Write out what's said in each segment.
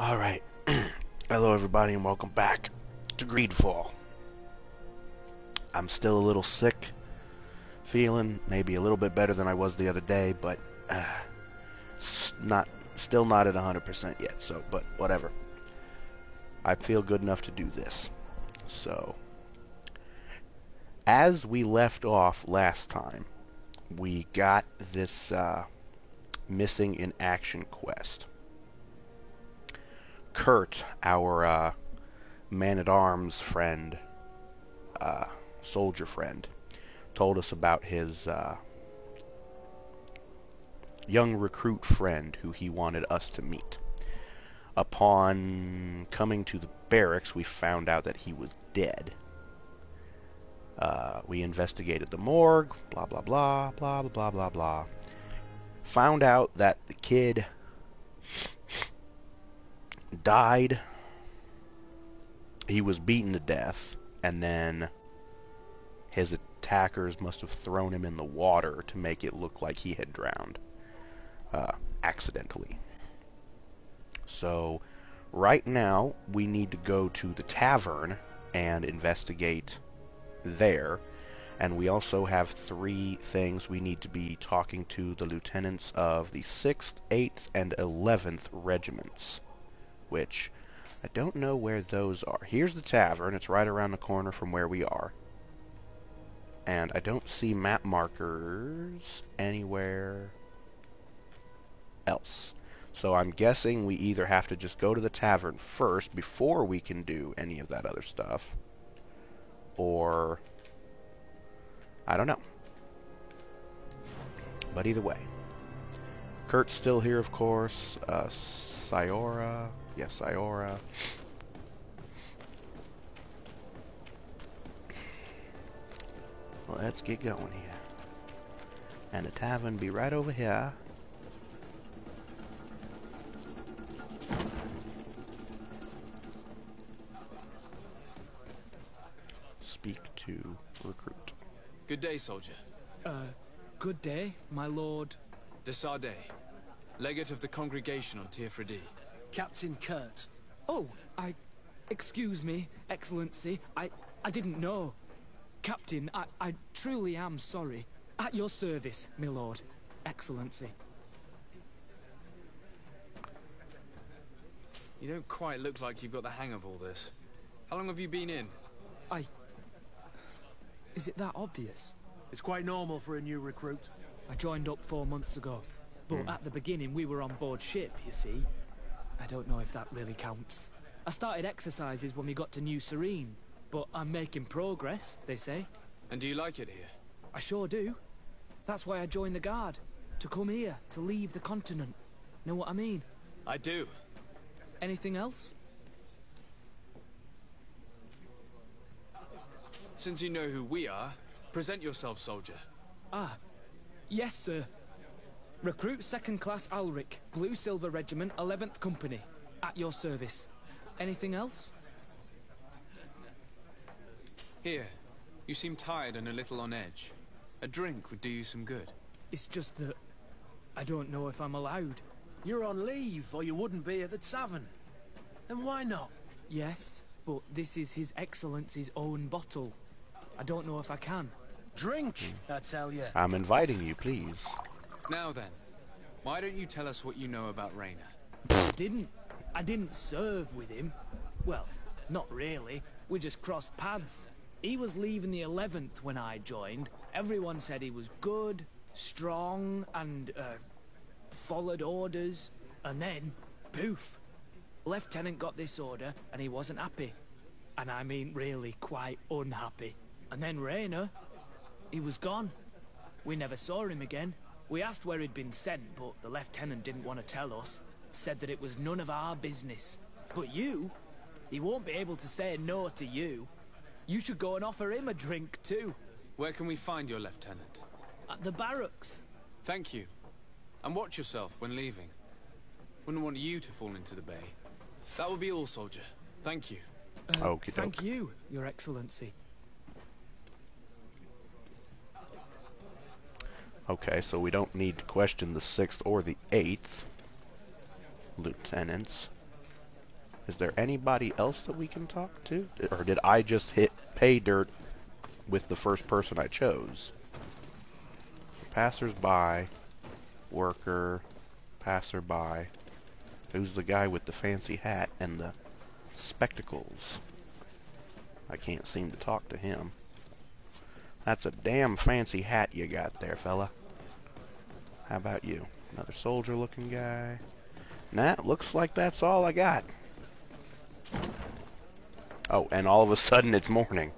Alright. Hello everybody and welcome back to Greedfall. I'm still a little sick, feeling maybe a little bit better than I was the other day, but still not at 100% yet, but whatever. I feel good enough to do this. So, as we left off last time, we got this missing in action quest. Kurt, our man-at-arms friend, soldier friend, told us about his young recruit friend who he wanted us to meet. Upon coming to the barracks, we found out that he was dead. We investigated the morgue, blah blah blah, blah blah blah blah. Found out that the kid died. He was beaten to death, and then his attackers must have thrown him in the water to make it look like he had drowned accidentally. So right now we need to go to the tavern and investigate there, and we also have 3 things we need to be talking to the lieutenants of the 6th, 8th, and 11th regiments, which I don't know where those are. Here's the tavern. It's right around the corner from where we are. And I don't see map markers anywhere else. So I'm guessing we either have to just go to the tavern first before we can do any of that other stuff, or I don't know. But either way, Kurt's still here, of course. Sayora. Yes, Sayora. Let's get going here. And the tavern be right over here. Speak to recruit. Good day, soldier. Good day, my lord. De Sardet, legate of the congregation on Teofredi. Captain Kurt. Oh, excuse me, Excellency. I didn't know. Captain, I truly am sorry. At your service, my lord. Excellency. You don't quite look like you've got the hang of all this. How long have you been in? Is it that obvious? It's quite normal for a new recruit. I joined up 4 months ago. But at the beginning, we were on board ship, you see. I don't know if that really counts. I started exercises when we got to New Serene. But I'm making progress, they say. And do you like it here? I sure do. That's why I joined the Guard. To come here, to leave the continent. Know what I mean? I do. Anything else? Since you know who we are, present yourself, soldier. Yes, sir. Recruit 2nd Class Alric, Blue Silver Regiment, 11th Company. At your service. Anything else? Here. You seem tired and a little on edge. A drink would do you some good. It's just that I don't know if I'm allowed. You're on leave, or you wouldn't be at the tavern. Then why not? Yes, but this is His Excellency's own bottle. I don't know if I can. Drink, I tell you. I'm inviting you, please. Now then, why don't you tell us what you know about Raynor? I didn't serve with him. Well, not really. We just crossed paths. He was leaving the 11th when I joined. Everyone said he was good, strong, and, followed orders. And then, poof. Lieutenant got this order, and he wasn't happy. And I mean really quite unhappy. And then Raynor, he was gone. We never saw him again. We asked where he'd been sent, but the lieutenant didn't want to tell us. Said that it was none of our business. But you, he won't be able to say no to you. You should go and offer him a drink too. Where can we find your lieutenant? At the barracks. Thank you. And watch yourself when leaving. Wouldn't want you to fall into the bay. That will be all, soldier. Thank you. Okie Thank doke. you, Your Excellency. Okay, so we don't need to question the 6th or the 8th lieutenants. Is there anybody else that we can talk to? Or did I just hit pay dirt with the first person I chose? Passers-by, worker, passerby. Who's the guy with the fancy hat and the spectacles? I can't seem to talk to him. That's a damn fancy hat you got there, fella. How about you? Another soldier-looking guy. Nah, looks like that's all I got. Oh, and all of a sudden it's morning.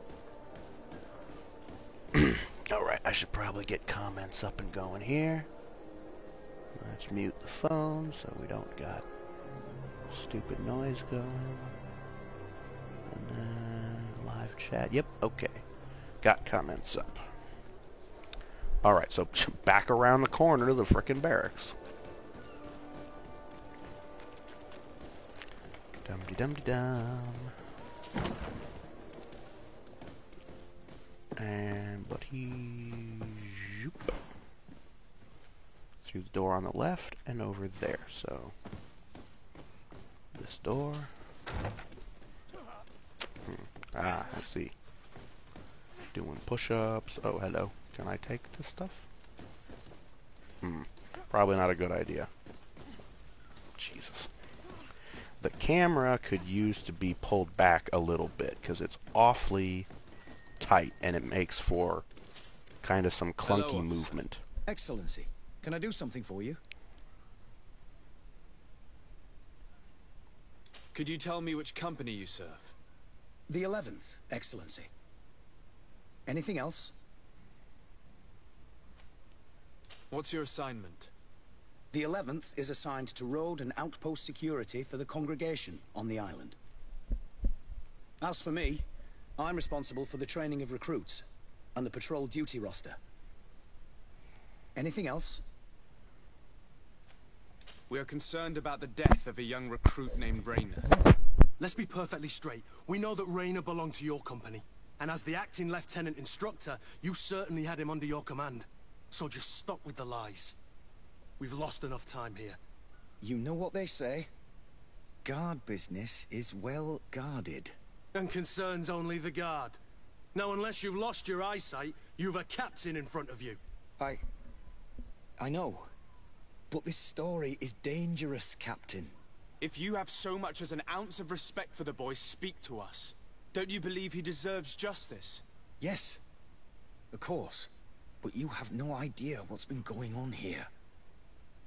Alright, I should probably get comments up and going here. Let's mute the phone so we don't got stupid noise going. And then live chat. Yep, okay. Got comments up. Alright, so back around the corner to the frickin' barracks. Dum-de-dum-de-dum. And, but he... Zoop. Through the door on the left and over there, so... This door... Ah, I see. Doing push-ups. Oh, hello. Can I take this stuff? Probably not a good idea. Jesus. The camera could use to be pulled back a little bit, because it's awfully tight, and it makes for kind of some clunky movement. Excellency, can I do something for you? Could you tell me which company you serve? The 11th, Excellency. Anything else? What's your assignment? The 11th is assigned to road and outpost security for the congregation on the island. As for me, I'm responsible for the training of recruits and the patrol duty roster. Anything else? We are concerned about the death of a young recruit named Rayner. Let's be perfectly straight. We know that Rayner belonged to your company. And as the acting lieutenant instructor, you certainly had him under your command. So just stop with the lies. We've lost enough time here. You know what they say? Guard business is well guarded. And concerns only the guard. Now, unless you've lost your eyesight, you've a captain in front of you. I know. But this story is dangerous, Captain. If you have so much as an ounce of respect for the boy, speak to us. Don't you believe he deserves justice? Yes, of course. But you have no idea what's been going on here.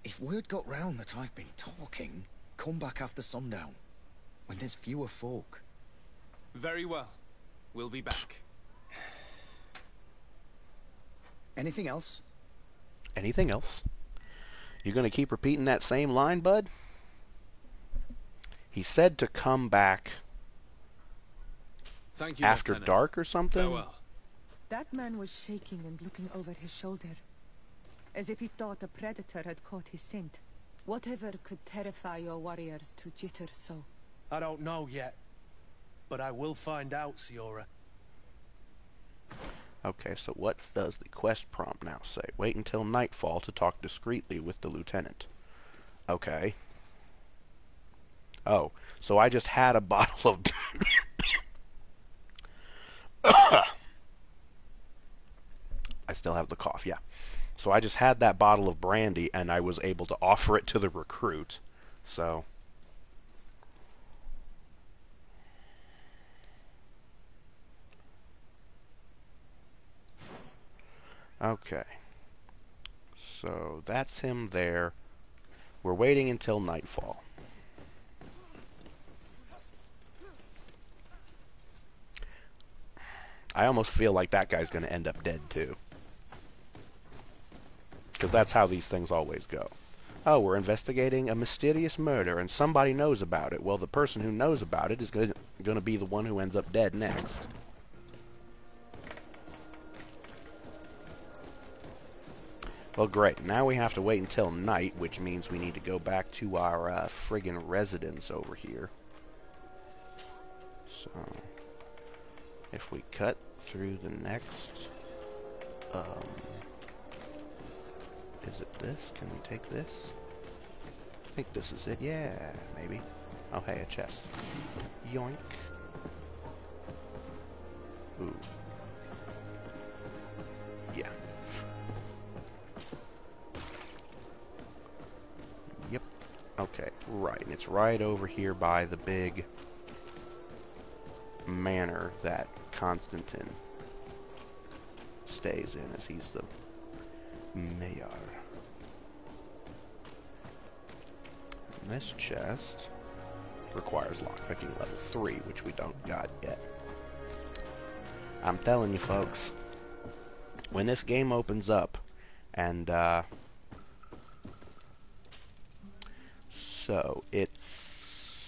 If word got round that I've been talking, come back after sundown, when there's fewer folk. Very well. We'll be back. Anything else? Anything else? You gonna keep repeating that same line, bud? He said to come back Thank you, after Lieutenant. dark or something? Farewell. That man was shaking and looking over his shoulder, as if he thought a predator had caught his scent. Whatever could terrify your warriors to jitter so? I don't know yet. But I will find out, Siora. Okay, so what does the quest prompt now say? Wait until nightfall to talk discreetly with the lieutenant. Okay. Oh, so I just had a bottle of... I still have the cough, yeah. So I just had that bottle of brandy, and I was able to offer it to the recruit. So... Okay. So that's him there. We're waiting until nightfall. I almost feel like that guy's going to end up dead too. Because that's how these things always go. Oh, we're investigating a mysterious murder and somebody knows about it. Well, the person who knows about it is going to be the one who ends up dead next. Well, great. Now we have to wait until night, which means we need to go back to our friggin' residence over here. So, if we cut through the next... is it this? Can we take this? I think this is it. Yeah, maybe. Oh, hey, a chest. Yoink. Ooh. Yeah. Yep. Okay, right. And it's right over here by the big manor that Constantine stays in, as he's the mayor. And this chest requires lockpicking level 3, which we don't got yet. I'm telling you, folks, when this game opens up, and so it's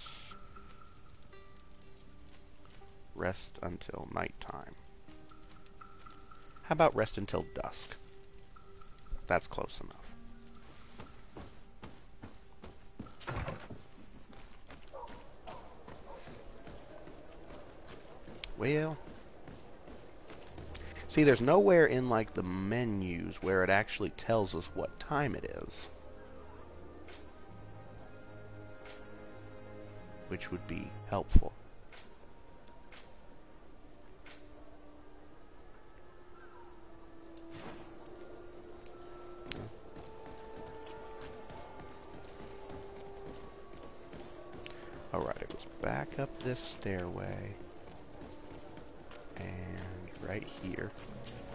rest until nighttime. How about rest until dusk? That's close enough. Well, see, there's nowhere in, like, the menus where it actually tells us what time it is. Which would be helpful. Alright, it was back up this stairway. And right here,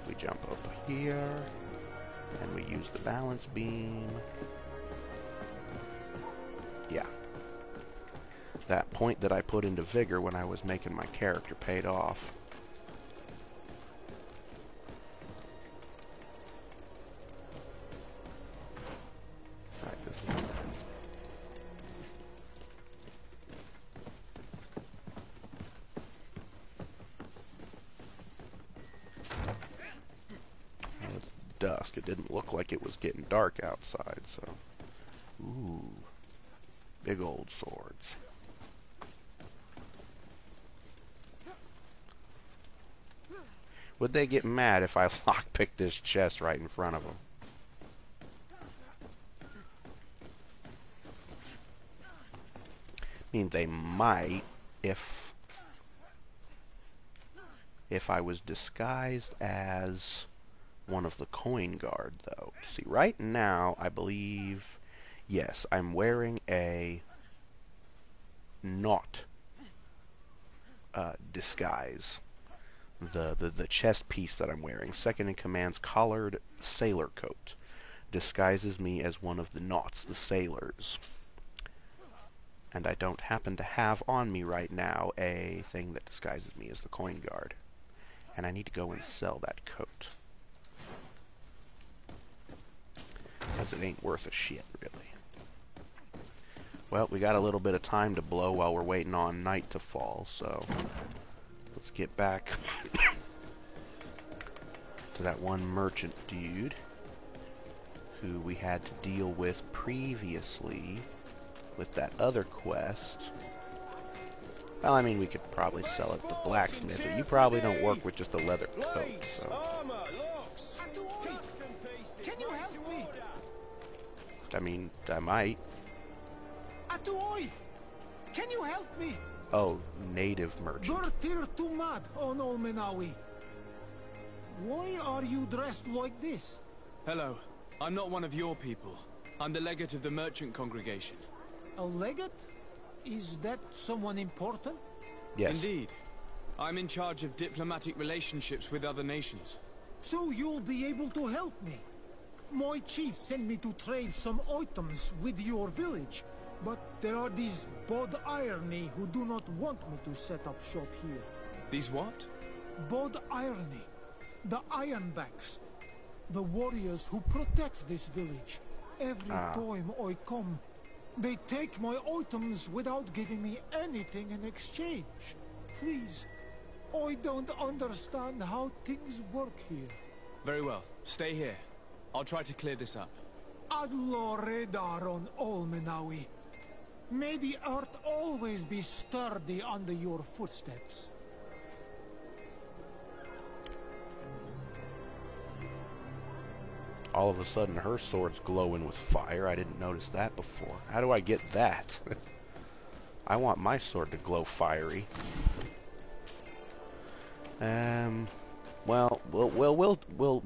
we jump over here, and we use the balance beam. Yeah. That point that I put into vigor when I was making my character paid off. Right, this is what it is. Dusk. It didn't look like it was getting dark outside, so... Ooh. Big old swords. Would they get mad if I lockpicked this chest right in front of them? I mean, they might if I was disguised as one of the coin guard, though. See, right now, I believe, yes, I'm wearing a not disguise. The chest piece that I'm wearing, second in command's collared sailor coat, disguises me as one of the Naughts, the sailors. And I don't happen to have on me right now a thing that disguises me as the coin guard. And I need to go and sell that coat. Because it ain't worth a shit, really. Well, we got a little bit of time to blow while we're waiting on night to fall, so let's get back to that one merchant dude who we had to deal with previously with that other quest. Well, I mean, we could probably sell it to blacksmith, but you probably don't work with just a leather coat, so... I mean, I might. Atuoi! Can you help me? Oh, native merchant. Bertir Tumad on Olmenawi. Why are you dressed like this? Hello. I'm not one of your people. I'm the legate of the merchant congregation. A legate? Is that someone important? Yes. Indeed. I'm in charge of diplomatic relationships with other nations. So you'll be able to help me. My chief sent me to trade some items with your village, but there are these Bod Irony who do not want me to set up shop here. These what? Bod Irony. The Ironbacks. The warriors who protect this village. Every time I come, they take my items without giving me anything in exchange. Please, I don't understand how things work here. Very well. Stay here. I'll try to clear this up. Adlo Redar on Olmenawi. May the earth always be sturdy under your footsteps. All of a sudden, her sword's glowing with fire. I didn't notice that before. How do I get that? I want my sword to glow fiery. Well,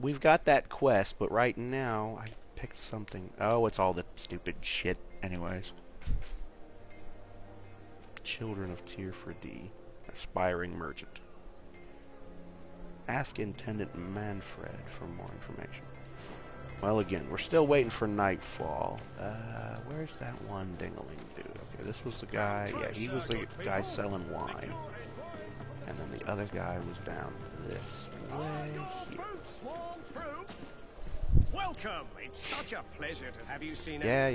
we've got that quest, but right now I picked something. Oh, it's all the stupid shit. Anyways, Children of Tearfur D, aspiring merchant. Ask Intendant Manfred for more information. Well, again, we're still waiting for nightfall. Where's that one dingling dude? Okay, this was the guy. Yeah, he was the guy selling wine. And then the other guy was down this way here. Welcome. It's such a pleasure to have you seen. Yeah.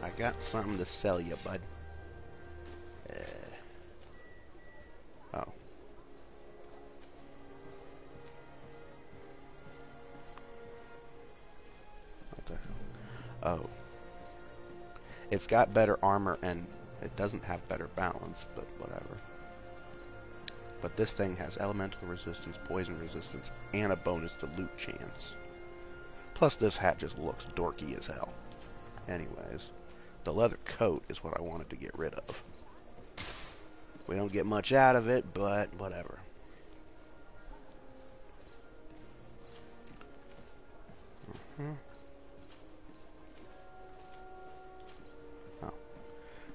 I got something to sell you, bud. Oh. What the hell? Oh. It's got better armor and it doesn't have better balance, but whatever. But this thing has elemental resistance, poison resistance, and a bonus to loot chance. Plus this hat just looks dorky as hell. Anyways, the leather coat is what I wanted to get rid of. We don't get much out of it, but whatever. Oh,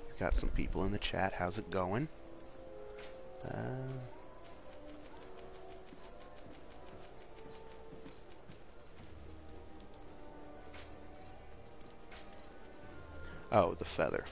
we got some people in the chat. How's it going? Oh, the feather.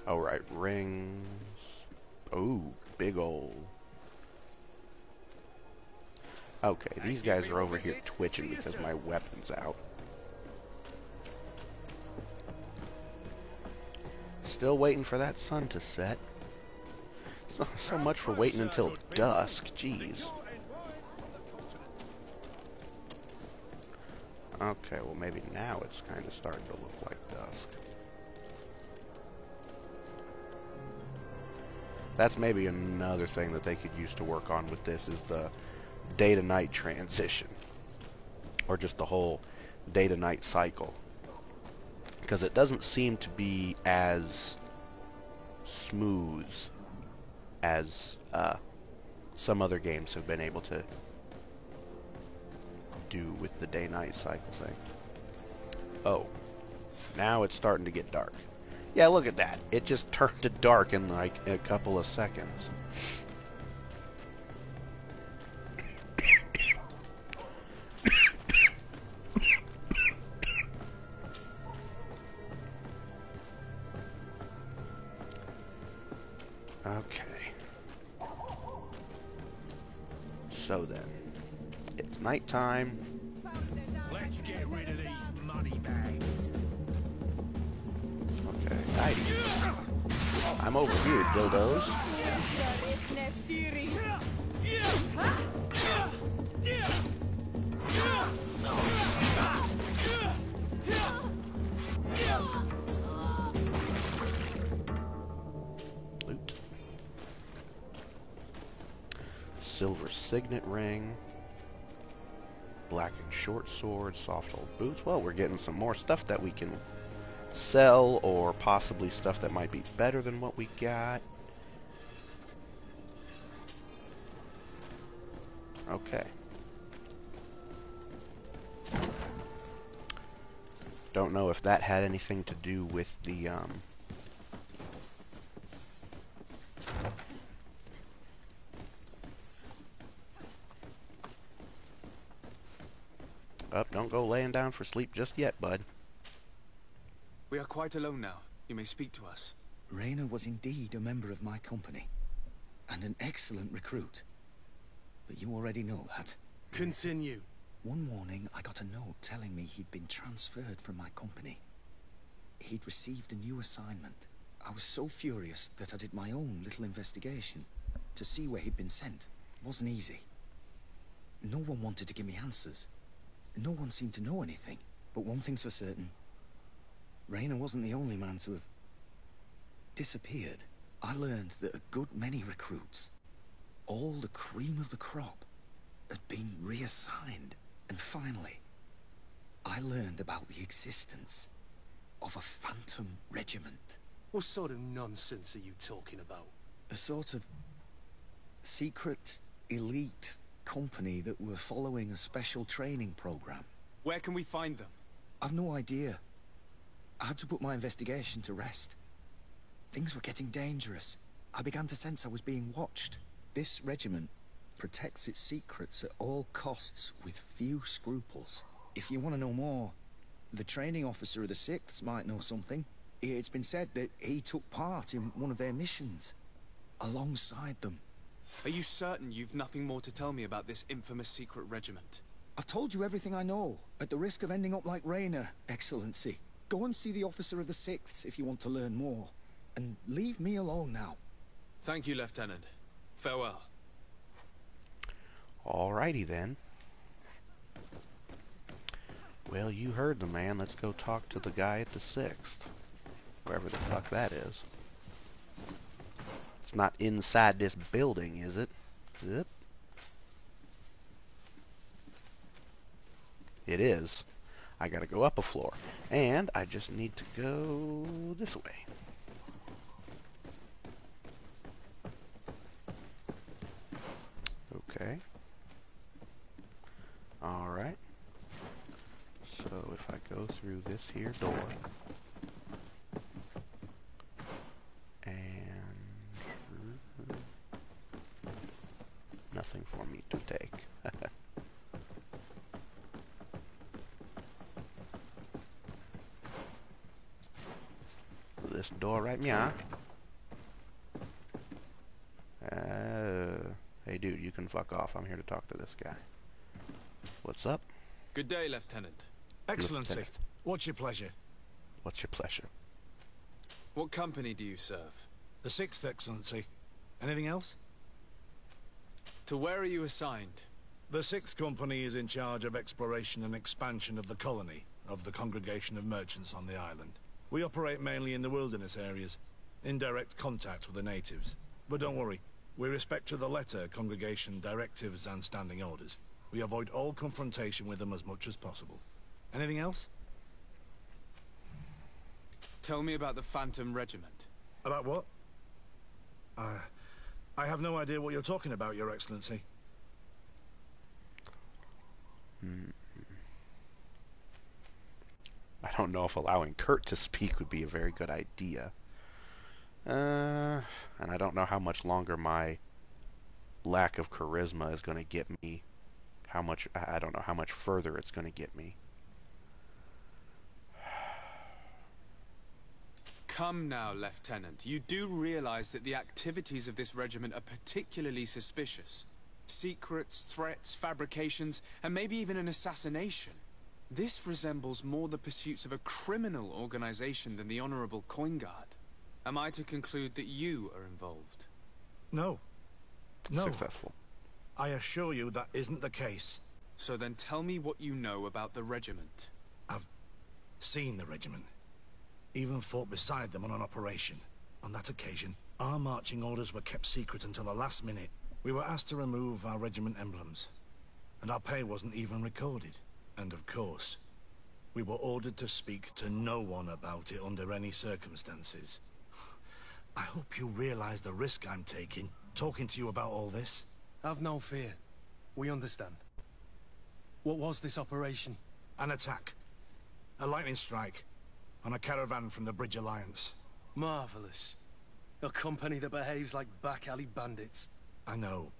Alright, rings. Oh, big ol'. Okay, these guys are over here twitching because my weapon's out. Still waiting for that sun to set. So much for waiting until dusk, jeez. Okay, well maybe now it's kind of starting to look like dusk. That's maybe another thing that they could use to work on with this is the day to night transition. Or just the whole day to night cycle. Because it doesn't seem to be as smooth as some other games have been able to do with the day-night cycle thing. Oh, now it's starting to get dark. Yeah, look at that. It just turned to dark in like a couple of seconds. Okay. So then, it's nighttime. Let's get rid of these money bags. Okay, night. I'm over here, dildos. Loot. Silver signet ring. Black and short sword, soft old boots. Well, we're getting some more stuff that we can sell, or possibly stuff that might be better than what we got. Okay. Don't know if that had anything to do with the don't go laying down for sleep just yet, bud. We are quite alone now. You may speak to us. Raynor was indeed a member of my company, and an excellent recruit. But you already know that. Continue. One morning, I got a note telling me he'd been transferred from my company. he'd received a new assignment. I was so furious that I did my own little investigation to see where he'd been sent. It wasn't easy. No one wanted to give me answers. No one seemed to know anything. But one thing's for certain. Raynor wasn't the only man to have disappeared. I learned that a good many recruits, all the cream of the crop, had been reassigned. And finally, I learned about the existence of a phantom regiment. What sort of nonsense are you talking about? A sort of secret, elite company that were following a special training program. Where can we find them? I've no idea. I had to put my investigation to rest. Things were getting dangerous. I began to sense I was being watched. This regiment protects its secrets at all costs with few scruples. If you want to know more, the training officer of the 6th might know something. It's been said that he took part in one of their missions, alongside them. Are you certain you've nothing more to tell me about this infamous secret regiment? I've told you everything I know, at the risk of ending up like Raynor, Excellency. Go and see the officer of the 6th if you want to learn more. And leave me alone now. Thank you, Lieutenant. Farewell. Alrighty then. Well, you heard the man. Let's go talk to the guy at the 6th. Wherever the fuck that is. It's not inside this building, is it? Yep. It is. I gotta go up a floor. And I just need to go this way. Okay. Alright. So if I go through this here door, and nothing for me to take. This door right meow. Hey dude, you can fuck off. I'm here to talk to this guy. What's up? Good day, Lieutenant. Excellency, Lieutenant. what's your pleasure? What's your pleasure? What company do you serve? The 6th, Excellency. Anything else? To where are you assigned? The 6th Company is in charge of exploration and expansion of the colony of the Congregation of Merchants on the island. We operate mainly in the wilderness areas, in direct contact with the natives. But don't worry, we respect to the letter Congregation directives and standing orders. We avoid all confrontation with them as much as possible. Anything else? Tell me about the Phantom Regiment. About what? I have no idea what you're talking about, Your Excellency. I don't know if allowing Kurt to speak would be a very good idea. And I don't know how much longer my lack of charisma is going to get me. I don't know how much further it's going to get me. Come now, Lieutenant. You do realize that the activities of this regiment are particularly suspicious. Secrets, threats, fabrications, and maybe even an assassination. This resembles more the pursuits of a criminal organization than the Honorable Coin Guard. Am I to conclude that you are involved? No. No. Successful. I assure you that isn't the case. So then tell me what you know about the regiment. I've seen the regiment. Even fought beside them on an operation. On that occasion, our marching orders were kept secret until the last minute. We were asked to remove our regiment emblems. And our pay wasn't even recorded. And of course, we were ordered to speak to no one about it under any circumstances. I hope you realize the risk I'm taking, talking to you about all this. Have no fear. We understand. What was this operation? An attack. A lightning strike. On a caravan from the Bridge Alliance. Marvelous. A company that behaves like back-alley bandits. I know.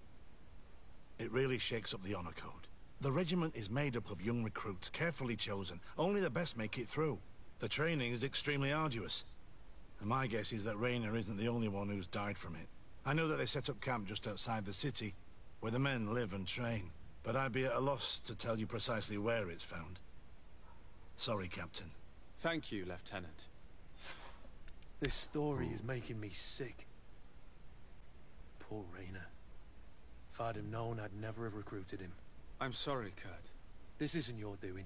It really shakes up the honor code. The regiment is made up of young recruits, carefully chosen. Only the best make it through. The training is extremely arduous. And my guess is that Raynor isn't the only one who's died from it. I know that they set up camp just outside the city, where the men live and train. But I'd be at a loss to tell you precisely where it's found. Sorry, Captain. Thank you, Lieutenant. This story is making me sick. Poor Rayner. If I'd have known, I'd never have recruited him. I'm sorry, Kurt. This isn't your doing.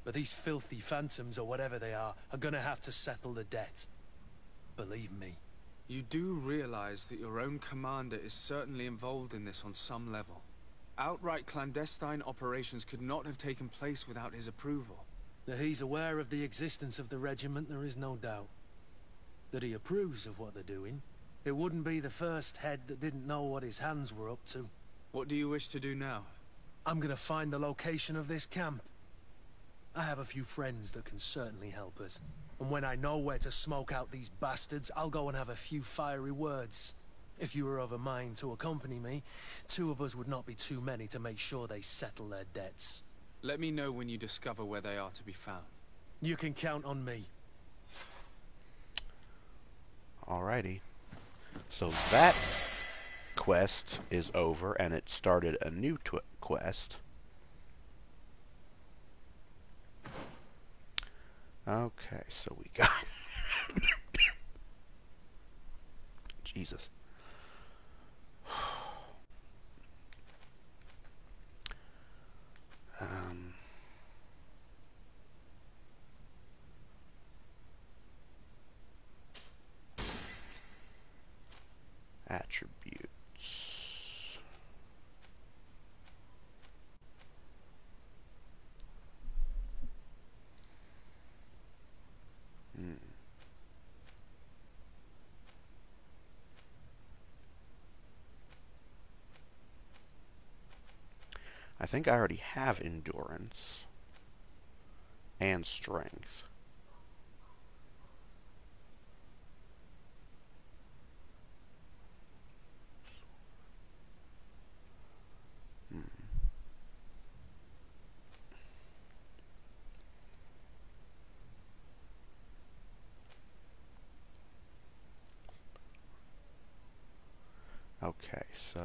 But these filthy phantoms, or whatever they are gonna have to settle the debt. Believe me. You do realize that your own commander is certainly involved in this on some level. Outright clandestine operations could not have taken place without his approval. That he's aware of the existence of the regiment, there is no doubt. That he approves of what they're doing. It wouldn't be the first head that didn't know what his hands were up to. What do you wish to do now? I'm gonna find the location of this camp. I have a few friends that can certainly help us. And when I know where to smoke out these bastards, I'll go and have a few fiery words. If you were of a mind to accompany me, 2 of us would not be too many to make sure they settle their debts. Let me know when you discover where they are to be found. You can count on me. Alrighty. So that quest is over, and it started a new quest. Okay, so we got... Jesus. Attributes. I think I already have endurance and strength. Okay, so...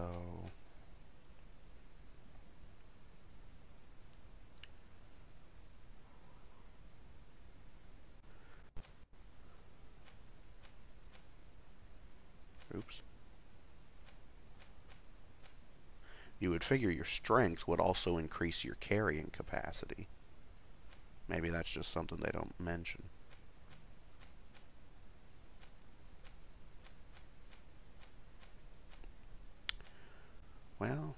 Oops. You would figure your strength would also increase your carrying capacity. Maybe that's just something they don't mention. Well...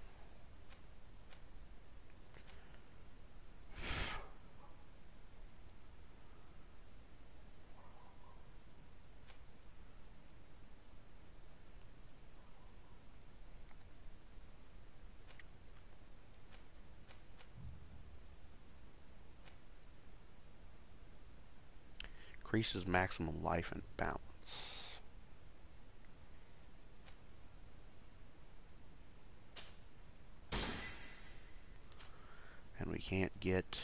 increases maximum life and balance. And we can't get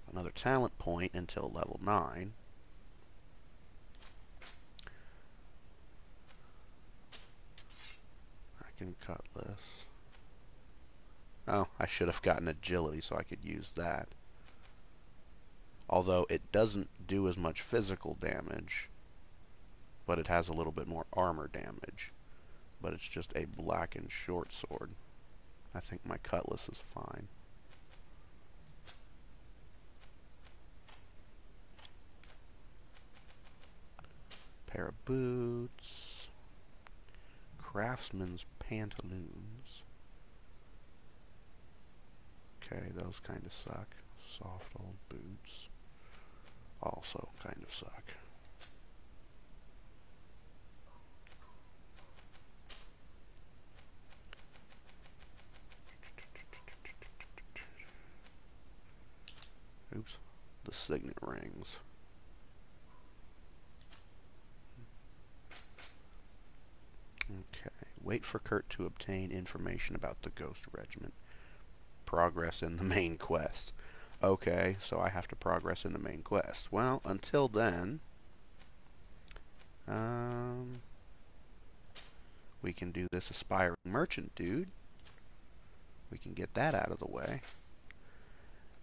another talent point until level 9. I can cut this. Oh, I should have gotten agility so I could use that. Although it doesn't do as much physical damage, but it has a little bit more armor damage. But it's just a blackened short sword. I think my cutlass is fine. Pair of boots. Craftsman's pantaloons. Okay, those kind of suck. Soft old boots also kind of suck. Oops, the signet rings. Okay, wait for Kurt to obtain information about the Ghost Regiment. Progress in the main quest. Okay, so I have to progress in the main quest. Well, until then, we can do this aspiring merchant dude. We can get that out of the way.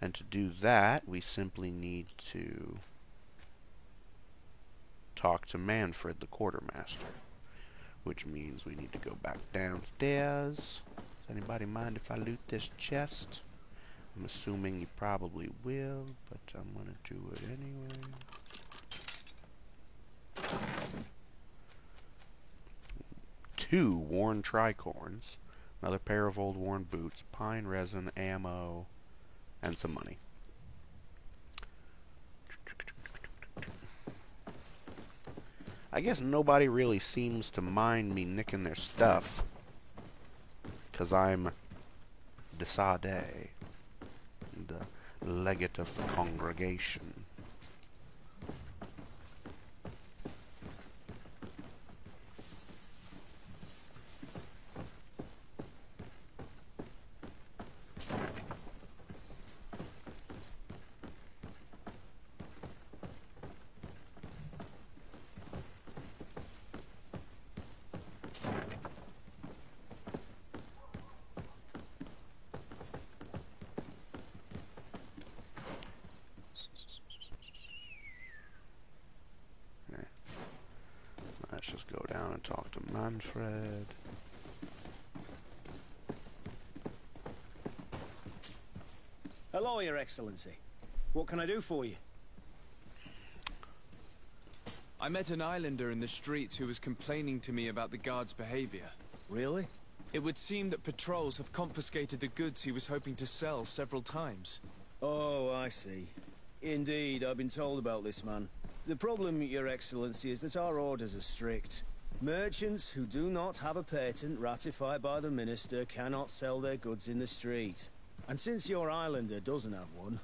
And to do that, we simply need to talk to Manfred, the quartermaster. Which means we need to go back downstairs. Does anybody mind if I loot this chest? I'm assuming you probably will, but I'm gonna do it anyway. 2 worn tricorns, another pair of old worn boots, pine resin, ammo, and some money. I guess nobody really seems to mind me nicking their stuff, 'cause I'm de Sade, the legate of the congregation. Let's just go down and talk to Manfred. Hello, Your Excellency. What can I do for you? I met an islander in the streets who was complaining to me about the guard's behavior. Really? It would seem that patrols have confiscated the goods he was hoping to sell several times. Oh, I see. Indeed, I've been told about this man. The problem, Your Excellency, is that our orders are strict. Merchants who do not have a patent ratified by the Minister cannot sell their goods in the street. And since your islander doesn't have one,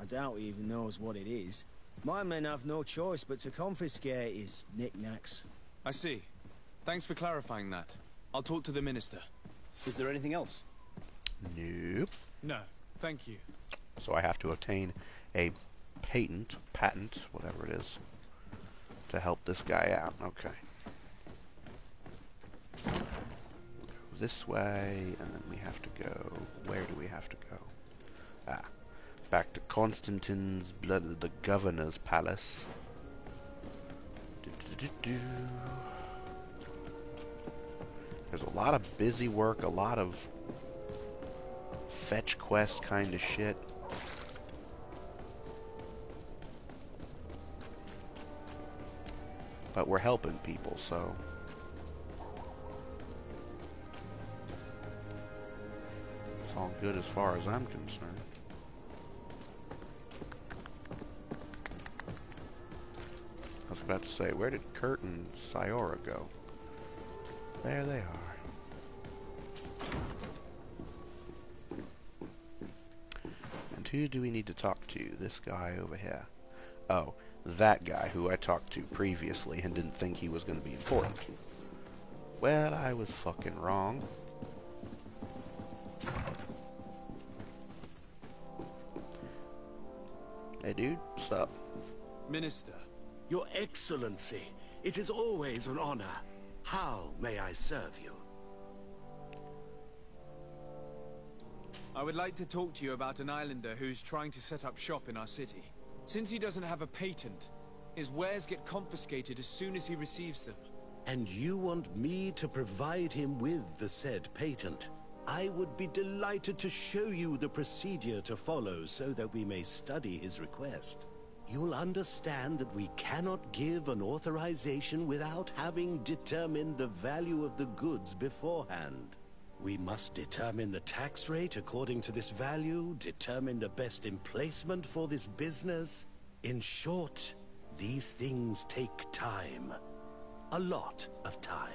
I doubt he even knows what it is, my men have no choice but to confiscate his knickknacks. I see. Thanks for clarifying that. I'll talk to the Minister. Is there anything else? Nope. No, thank you. So I have to obtain a patent, whatever it is, to help this guy out. Okay. Go this way, and then we have to go... Where do we have to go? Ah. Back to Constantine's blood, the governor's palace. There's a lot of busy work, a lot of fetch quest kind of shit. But we're helping people, so... it's all good as far as I'm concerned. I was about to say, where did Kurt and Sayora go? There they are. And who do we need to talk to? This guy over here. Oh, that guy who I talked to previously and didn't think he was going to be important. Well, I was fucking wrong. Hey dude, what's up? Minister. Your Excellency, it is always an honor. How may I serve you? I would like to talk to you about an islander who's trying to set up shop in our city. Since he doesn't have a patent, his wares get confiscated as soon as he receives them. And you want me to provide him with the said patent? I would be delighted to show you the procedure to follow so that we may study his request. You'll understand that we cannot give an authorization without having determined the value of the goods beforehand. We must determine the tax rate according to this value, determine the best emplacement for this business. In short, these things take time. A lot of time.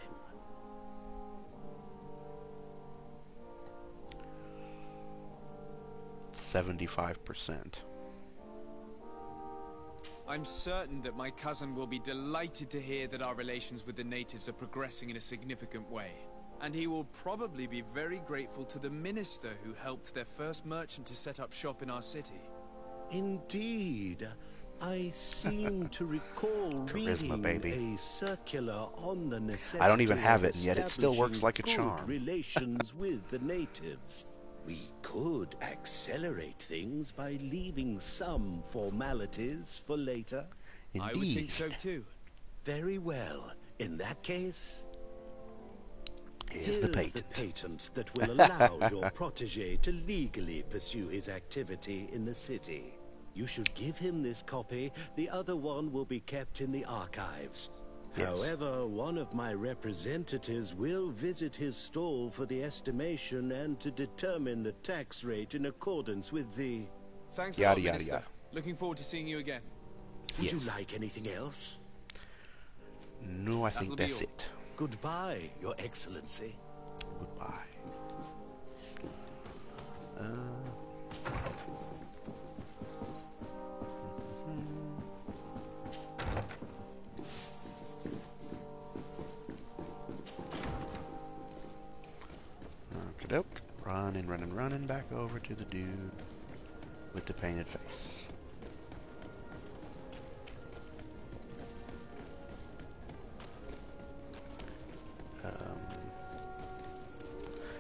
$75%. I'm certain that my cousin will be delighted to hear that our relations with the natives are progressing in a significant way. And he will probably be very grateful to the minister who helped their first merchant to set up shop in our city. Indeed. I seem to recall Charisma, baby. reading a circular on the necessity I don't even have of it, and yet it still works like a establishing good charm. relations with the natives. We could accelerate things by leaving some formalities for later. I would think so too. Very well. In that case, Here's the patent. patent that will allow your protege to legally pursue his activity in the city. You should give him this copy. The other one will be kept in the archives. Yes. However, one of my representatives will visit his stall for the estimation and to determine the tax rate in accordance with the... Thanks a Yada, lot, yada, Minister. yada. Looking forward to seeing you again. Would Yes. you like anything else? No, I think That'll be that's all. it. Goodbye, Your Excellency. Goodbye. Okey-doke. Running back over to the dude with the painted face.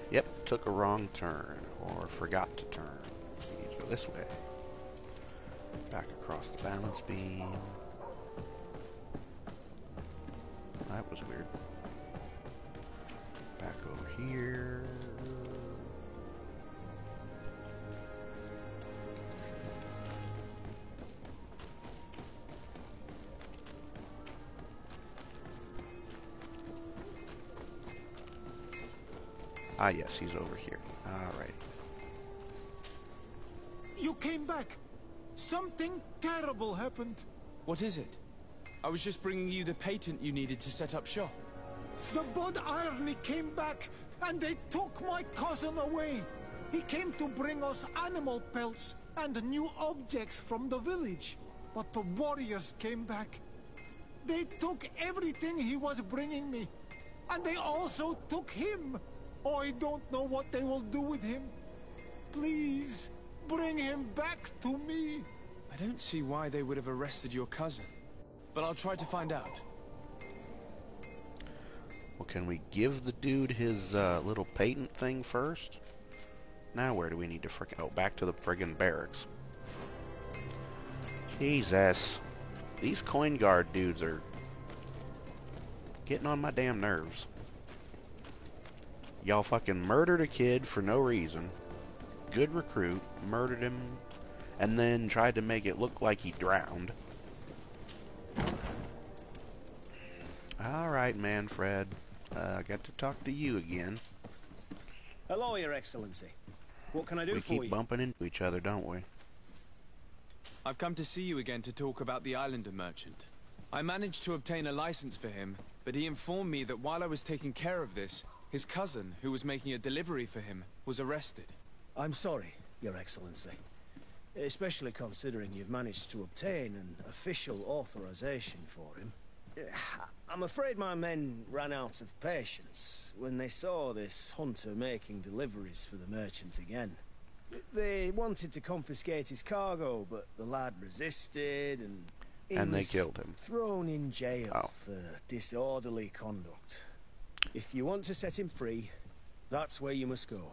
Yep, took a wrong turn, or forgot to turn. We need to go this way. Back across the balance beam. That was weird. Back over here. Ah, yes, he's over here. Alright. You came back. Something terrible happened. What is it? I was just bringing you the patent you needed to set up shop. The Bod Irony came back, and they took my cousin away. He came to bring us animal pelts and new objects from the village. But the warriors came back. They took everything he was bringing me. And they also took him. I don't know what they will do with him. Please, bring him back to me. I don't see why they would have arrested your cousin, but I'll try to find out. Well, can we give the dude his little patent thing first? Now where do we need to oh, back to the friggin' barracks. Jesus. These coin guard dudes are getting on my damn nerves. Y'all fucking murdered a kid for no reason. Good recruit, murdered him, and then tried to make it look like he drowned. Alright, Manfred. I got to talk to you again. Hello, Your Excellency. What can I do We for you? keep bumping into each other, don't we? I've come to see you again to talk about the Islander merchant. I managed to obtain a license for him, but he informed me that while I was taking care of this, his cousin, who was making a delivery for him, was arrested. I'm sorry, Your Excellency. Especially considering you've managed to obtain an official authorization for him. I'm afraid my men ran out of patience when they saw this hunter making deliveries for the merchant again. They wanted to confiscate his cargo, but the lad resisted and they was killed him. thrown in jail Oh. for disorderly conduct. If you want to set him free, that's where you must go.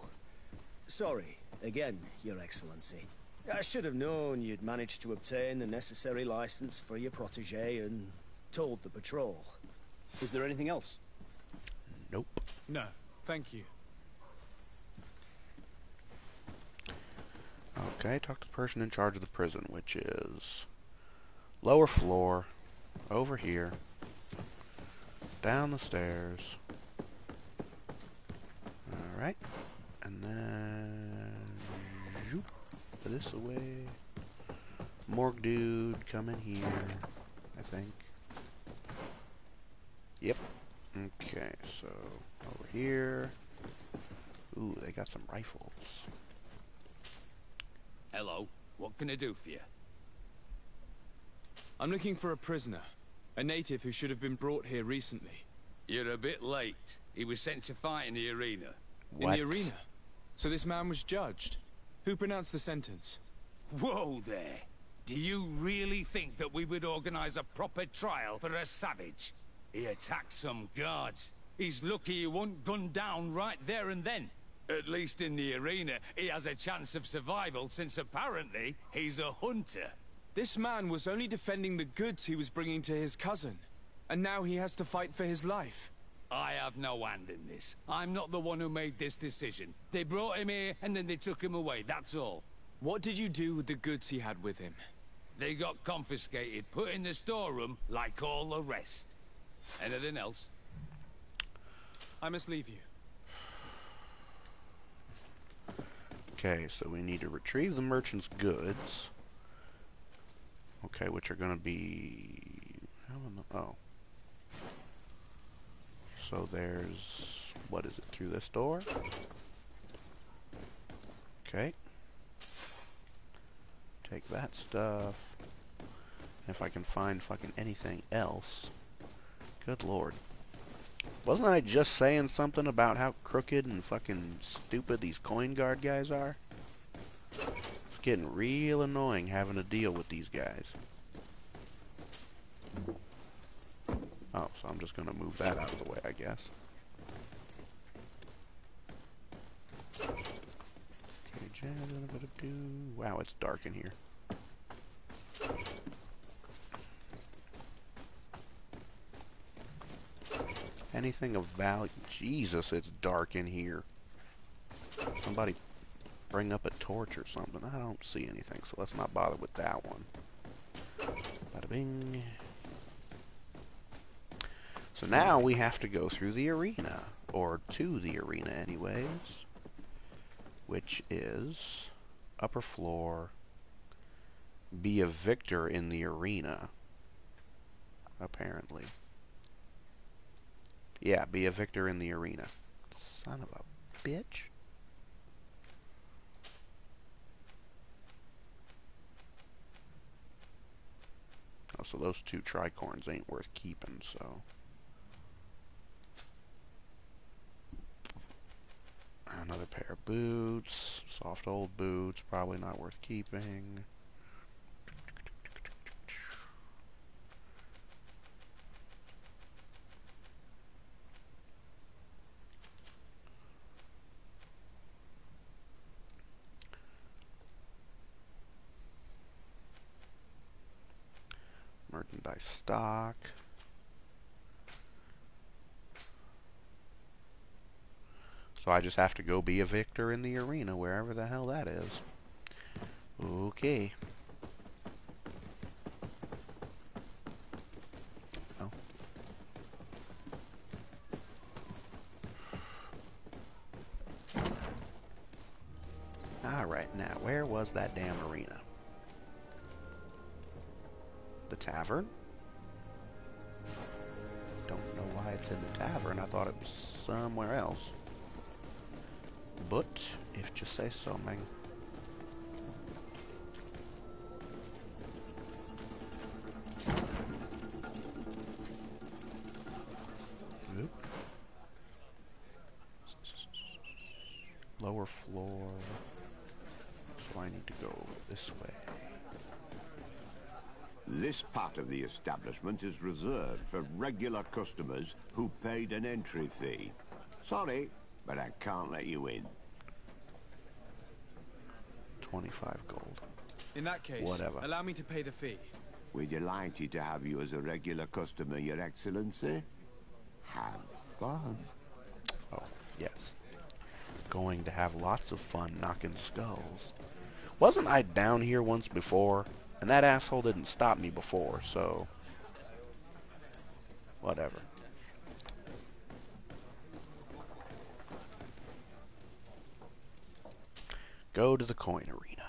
Sorry, again, Your Excellency. I should have known you'd managed to obtain the necessary license for your protege and told the patrol. Is there anything else? Nope. No, thank you. Okay, talk to the person in charge of the prison, which is lower floor, over here, down the stairs. Alright, and then zoop, this away. Morgue dude, come in here, I think. Yep. Okay, so over here. Ooh, they got some rifles. Hello. What can I do for you? I'm looking for a prisoner. A native who should have been brought here recently. You're a bit late. He was sent to fight in the arena. In the arena? So this man was judged? Who pronounced the sentence? Whoa there. Do you really think that we would organize a proper trial for a savage? He attacked some guards. He's lucky he wasn't gunned down right there and then. At least in the arena, he has a chance of survival since apparently he's a hunter. This man was only defending the goods he was bringing to his cousin. And now he has to fight for his life. I have no hand in this. I'm not the one who made this decision. They brought him here, and then they took him away, that's all. What did you do with the goods he had with him? They got confiscated, put in the storeroom, like all the rest. Anything else? I must leave you. Okay, so we need to retrieve the merchant's goods. Okay, which are going to be... Oh. So there's... What is it? Through this door? Okay. Take that stuff. If I can find fucking anything else. Good lord. Wasn't I just saying something about how crooked and fucking stupid these coin guard guys are? It's getting real annoying having to deal with these guys. Oh, so I'm just gonna move that out of the way, I guess. Okay, wow, it's dark in here. Anything of value? Jesus, it's dark in here. Somebody bring up a torch or something. I don't see anything, so let's not bother with that one. Bada bing. So now we have to go through the arena, or to the arena anyways, which is upper floor, be a victor in the arena, apparently. Yeah, be a victor in the arena. Son of a bitch. Oh, so those two tricorns ain't worth keeping, so... Another pair of boots. Soft old boots. Probably not worth keeping. Merchandise stock. So I just have to go be a victor in the arena, wherever the hell that is. Okay. Oh. Alright, now, where was that damn arena? The tavern? Don't know why it's in the tavern. I thought it was somewhere else. But, if you say so, man. Oop. Lower floor. So I need to go this way. This part of the establishment is reserved for regular customers who paid an entry fee. Sorry, but I can't let you in. 25 gold. In that case, whatever. Allow me to pay the fee. We're delighted to have you as a regular customer, Your Excellency. Have fun. Oh, yes. Going to have lots of fun knocking skulls. Wasn't I down here once before? And that asshole didn't stop me before, so... whatever. Go to the coin arena.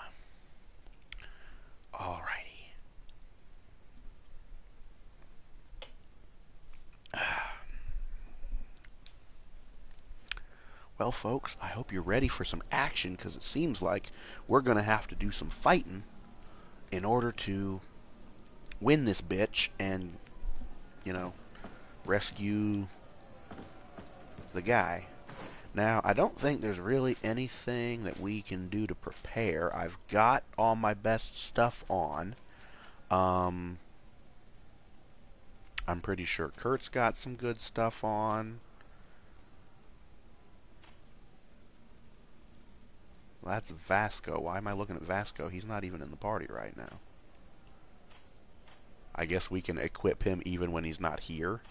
Alrighty. Well, folks, I hope you're ready for some action, because it seems like we're going to have to do some fighting in order to win this bitch and, you know, rescue the guy. Now, I don't think there's really anything that we can do to prepare. I've got all my best stuff on. I'm pretty sure Kurt's got some good stuff on. Well, that's Vasco. Why am I looking at Vasco? He's not even in the party right now. I guess we can equip him even when he's not here.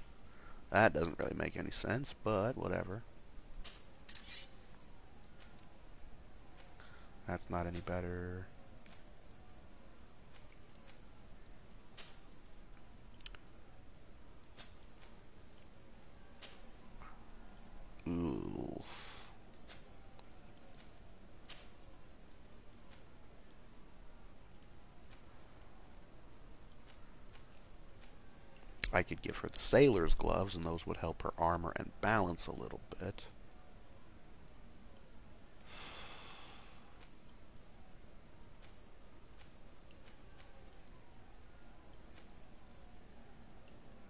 That doesn't really make any sense, but whatever. That's not any better. Ooh. I could give her the sailor's gloves, and those would help her armor and balance a little bit.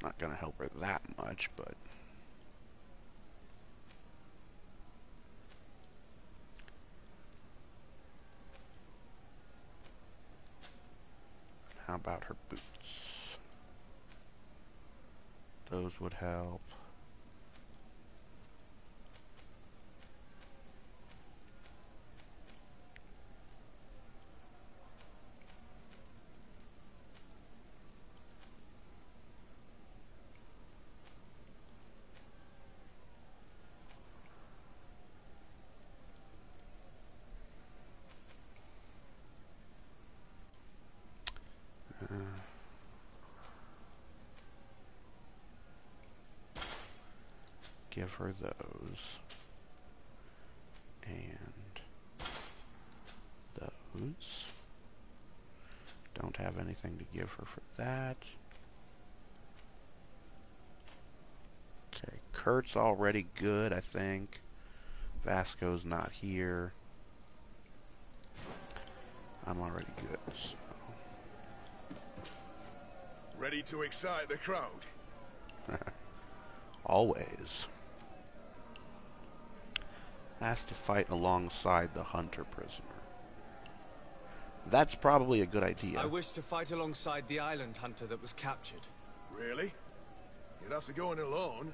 Not gonna help her that much, but how about her boots? Those would help. Give her those. And those. Don't have anything to give her for that. Okay, Kurt's already good, I think. Vasco's not here. I'm already good, so. Ready to excite the crowd? Always. Has to fight alongside the hunter prisoner. That's probably a good idea. I wish to fight alongside the island hunter that was captured. Really? You'd have to go in alone.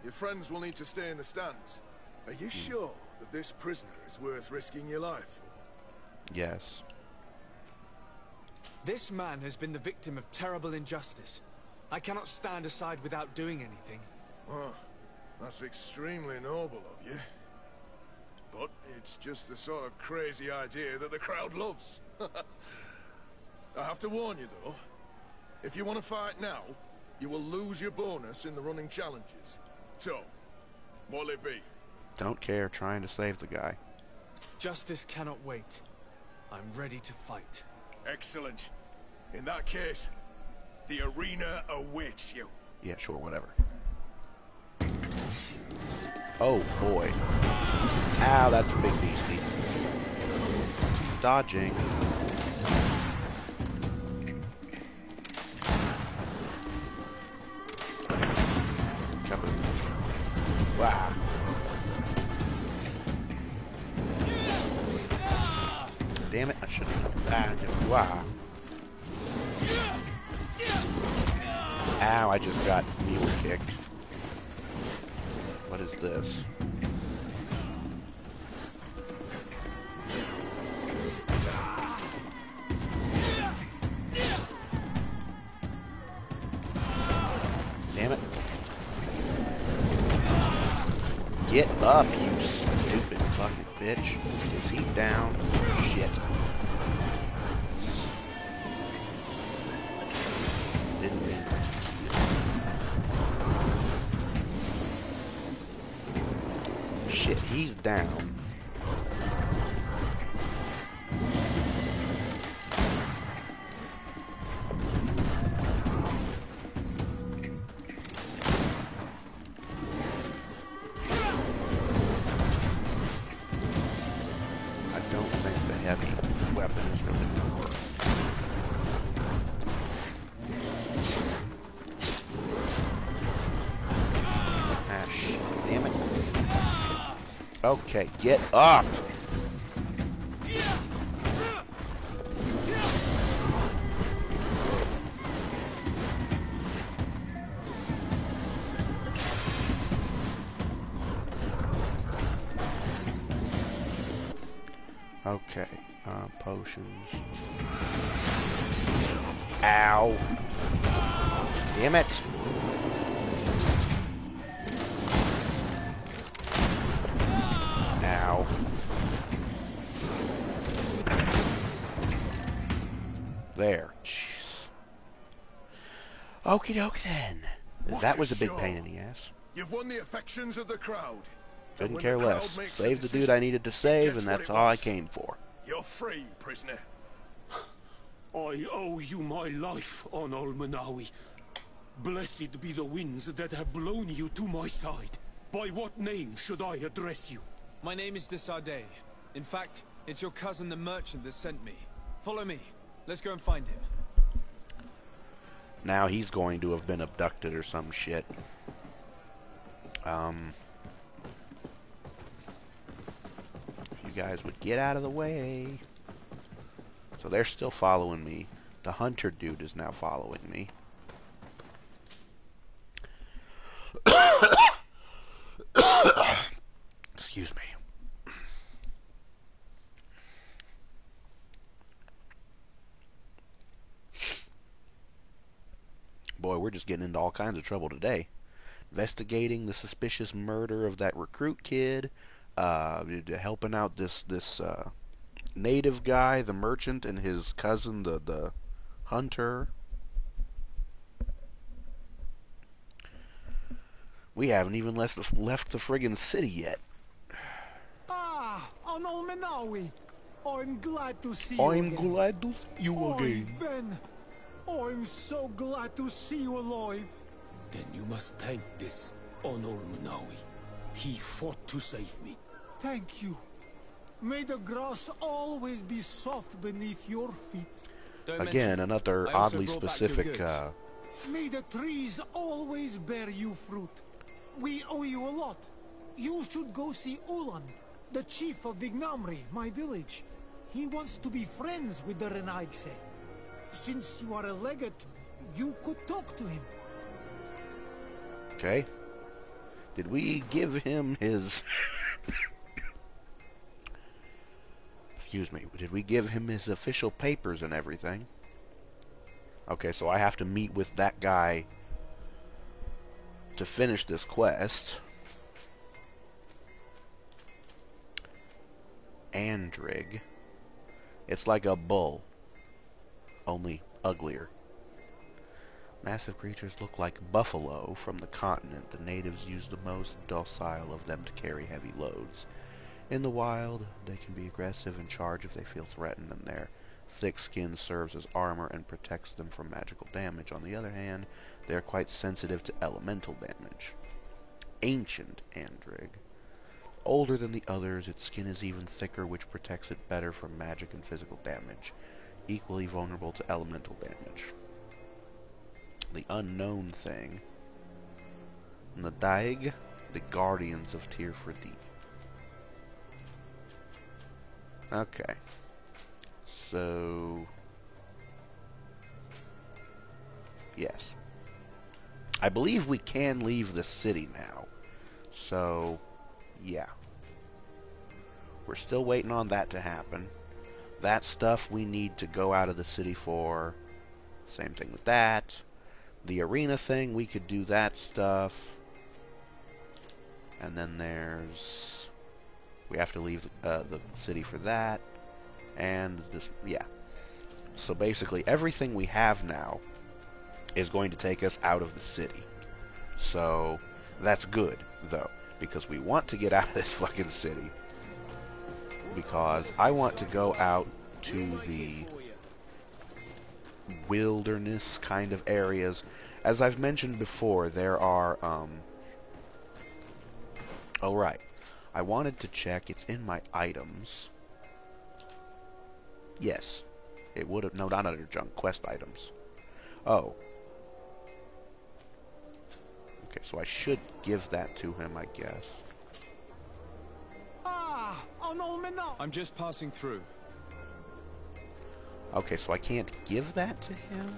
Your friends will need to stay in the stands. Are you sure that this prisoner is worth risking your life for? Yes. This man has been the victim of terrible injustice. I cannot stand aside without doing anything. Oh, that's extremely noble of you. But it's just the sort of crazy idea that the crowd loves. I have to warn you, though. If you want to fight now, you will lose your bonus in the running challenges. So, what'll it be? Don't care, trying to save the guy. Justice cannot wait. I'm ready to fight. Excellent. In that case, the arena awaits you. Yeah, sure, whatever. Oh, boy. Ow, that's a big beastie. Dodging. Wow. Damn it, I should have done that. Wow. Ow, I just got mule kicked. What is this? Damn it. Get up, you stupid fucking bitch. Is he down? Shit. Didn't mean to. Shit, he's down. Okay, get up! Okay, potions. Ow! Damn it! Ow. There. Jeez. Okie doke then. That was a big pain in the ass. You've won the affections of the crowd. Couldn't care less. Saved the dude I needed to save, and that's all I came for. You're free, prisoner. I owe you my life, on Almanawi. Blessed be the winds that have blown you to my side. By what name should I address you? My name is Desardet. In fact, it's your cousin the merchant that sent me. Follow me. Let's go and find him. Now he's going to have been abducted or some shit. If you guys would get out of the way. So they're still following me. The hunter dude is now following me. Excuse me. Boy, we're just getting into all kinds of trouble today. Investigating the suspicious murder of that recruit kid, helping out this native guy, the merchant, and his cousin, the hunter. We haven't even left the friggin' city yet. Ah, on Almanawi. I'm glad to see you I'm glad to see you again. Ven. I'm so glad to see you alive. Then you must thank this on Almanawi. He fought to save me. Thank you. May the grass always be soft beneath your feet. Again, another oddly specific. May the trees always bear you fruit. We owe you a lot. You should go see Ulan, the chief of Vignamri, my village. He wants to be friends with the Renaigse. Since you are a legate, you could talk to him. Okay. Did we give him his... Excuse me. Did we give him his official papers and everything? Okay, so I have to meet with that guy to finish this quest. Andrig. It's like a bull, only uglier. Massive creatures look like buffalo from the continent. The natives use the most docile of them to carry heavy loads. In the wild, they can be aggressive and charge if they feel threatened, and their thick skin serves as armor and protects them from magical damage. On the other hand, they are quite sensitive to elemental damage. Ancient Andrig. Older than the others, its skin is even thicker, which protects it better from magic and physical damage. Equally vulnerable to elemental damage. The unknown thing. Nadaig, the guardians of Tirfredi. Okay. So... yes. I believe we can leave the city now. So... yeah. We're still waiting on that to happen. That stuff we need to go out of the city for. Same thing with that. The arena thing, we could do that stuff. And then there's... we have to leave the city for that. And this, yeah. So basically everything we have now is going to take us out of the city. So that's good, though. Because we want to get out of this fucking city. Because I want to go out to the wilderness kind of areas. As I've mentioned before, there are, oh right. I wanted to check, it's in my items. Yes. It would have, no, not under junk, quest items. Oh. Okay, so I should give that to him, I guess. Ah, I'm just passing through. Okay, so I can't give that to him?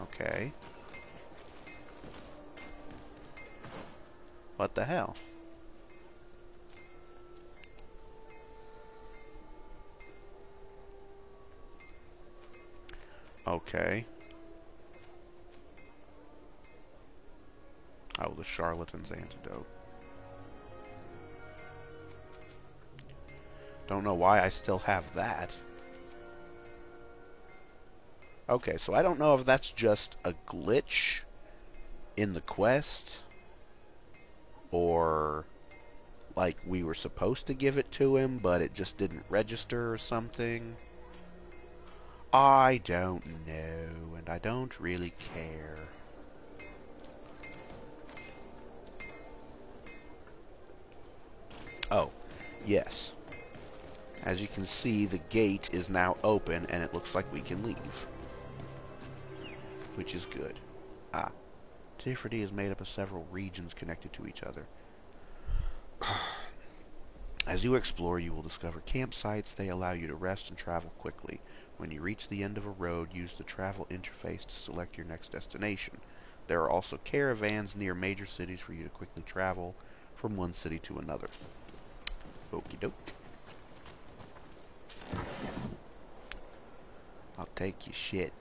Okay. What the hell? Okay. Oh, the charlatan's antidote. Don't know why I still have that. Okay, so I don't know if that's just a glitch in the quest, or like we were supposed to give it to him, but it just didn't register or something. I don't know, and I don't really care. Oh, yes. As you can see, the gate is now open, and it looks like we can leave. Which is good. Ah. Tifredy is made up of several regions connected to each other. As you explore, you will discover campsites. They allow you to rest and travel quickly. When you reach the end of a road, use the travel interface to select your next destination. There are also caravans near major cities for you to quickly travel from one city to another. Okie doke. I'll take your shit.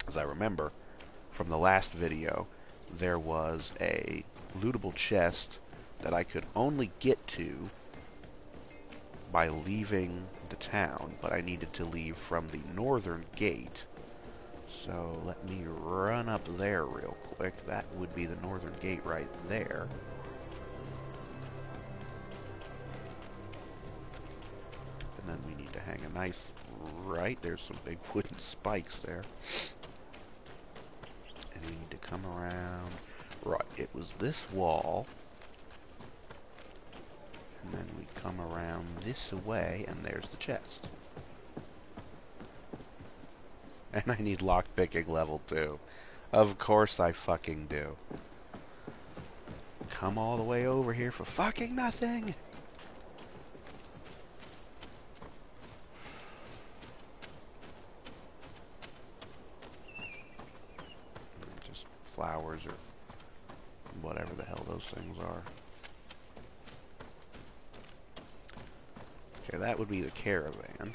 As I remember from the last video, there was a lootable chest that I could only get to by leaving the town, but I needed to leave from the northern gate. So let me run up there real quick. That would be the northern gate right there. And then we need to hang a nice right. There's some big wooden spikes there. And we need to come around. Right, it was this wall. And then we come around this way, and there's the chest. And I need lockpicking level 2. Of course I fucking do. Come all the way over here for fucking nothing! Just flowers or whatever the hell those things are. Okay, that would be the caravan.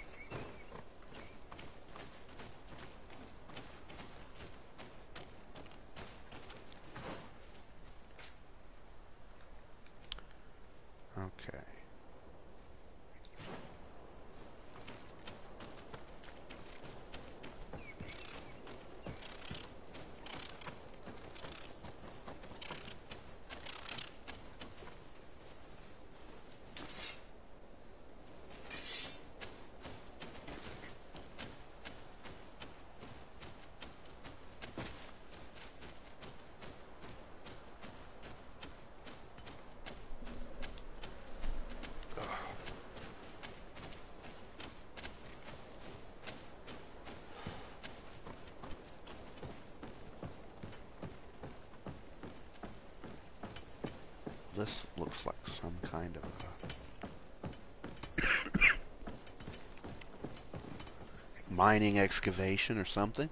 Okay. This looks like some kind of mining excavation or something.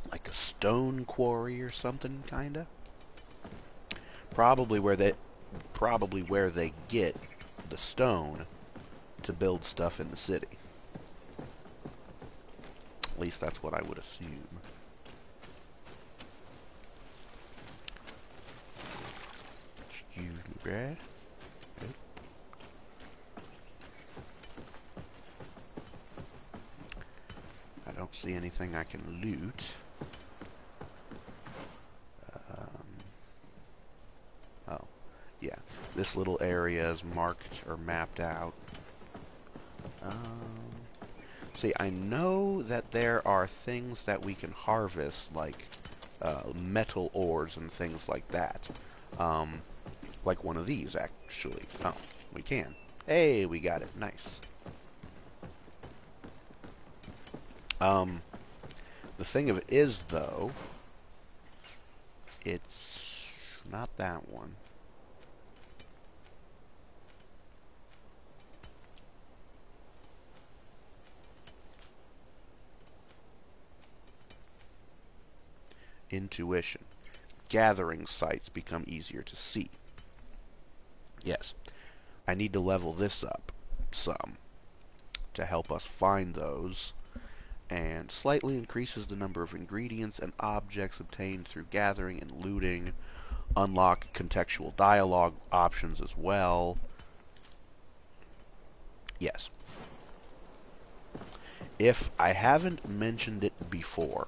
Like a stone quarry or something, kinda. Probably where they get the stone to build stuff in the city. At least that's what I would assume. Excuse me, Brad. Okay. I don't see anything I can loot. Oh, yeah. This little area is marked or mapped out. See, I know that there are things that we can harvest, like metal ores and things like that. Like one of these, actually. Oh, we can. Hey, we got it. Nice. The thing of it is, though, it's not that one. Intuition. Gathering sites become easier to see. Yes. I need to level this up some to help us find those, and slightly increases the number of ingredients and objects obtained through gathering and looting. Unlock contextual dialogue options as well. Yes. If I haven't mentioned it before,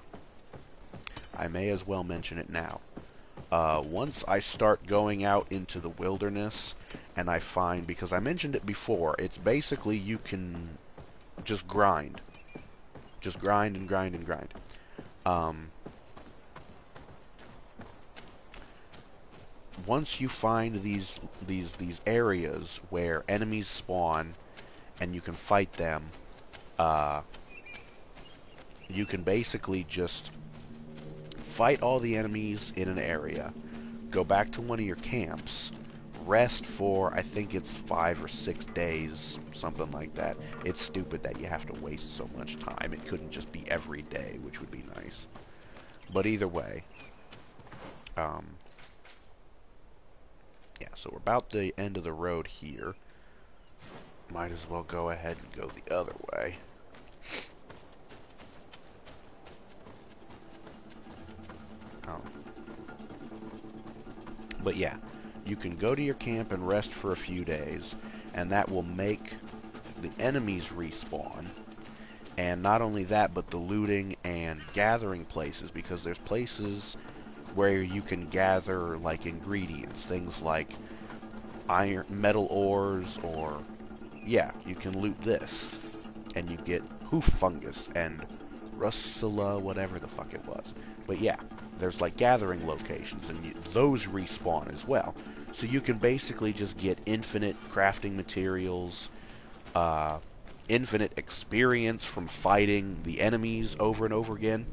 I may as well mention it now. Once I start going out into the wilderness and I find, because I mentioned it before, it's basically you can just grind. Just grind and grind and grind. Once you find these areas where enemies spawn and you can fight them, you can basically just fight all the enemies in an area, go back to one of your camps, rest for, I think it's 5 or 6 days, something like that. It's stupid that you have to waste so much time. It couldn't just be every day, which would be nice. But either way, yeah, so we're about the end of the road here. Might as well go ahead and go the other way. But yeah, you can go to your camp and rest for a few days, and that will make the enemies respawn. And not only that, but the looting and gathering places, because there's places where you can gather like ingredients, things like iron, metal ores, or yeah, you can loot this, and you get hoof fungus and Russula, whatever the fuck it was. But yeah, there's like gathering locations, and those respawn as well. So you can basically just get infinite crafting materials, infinite experience from fighting the enemies over and over again.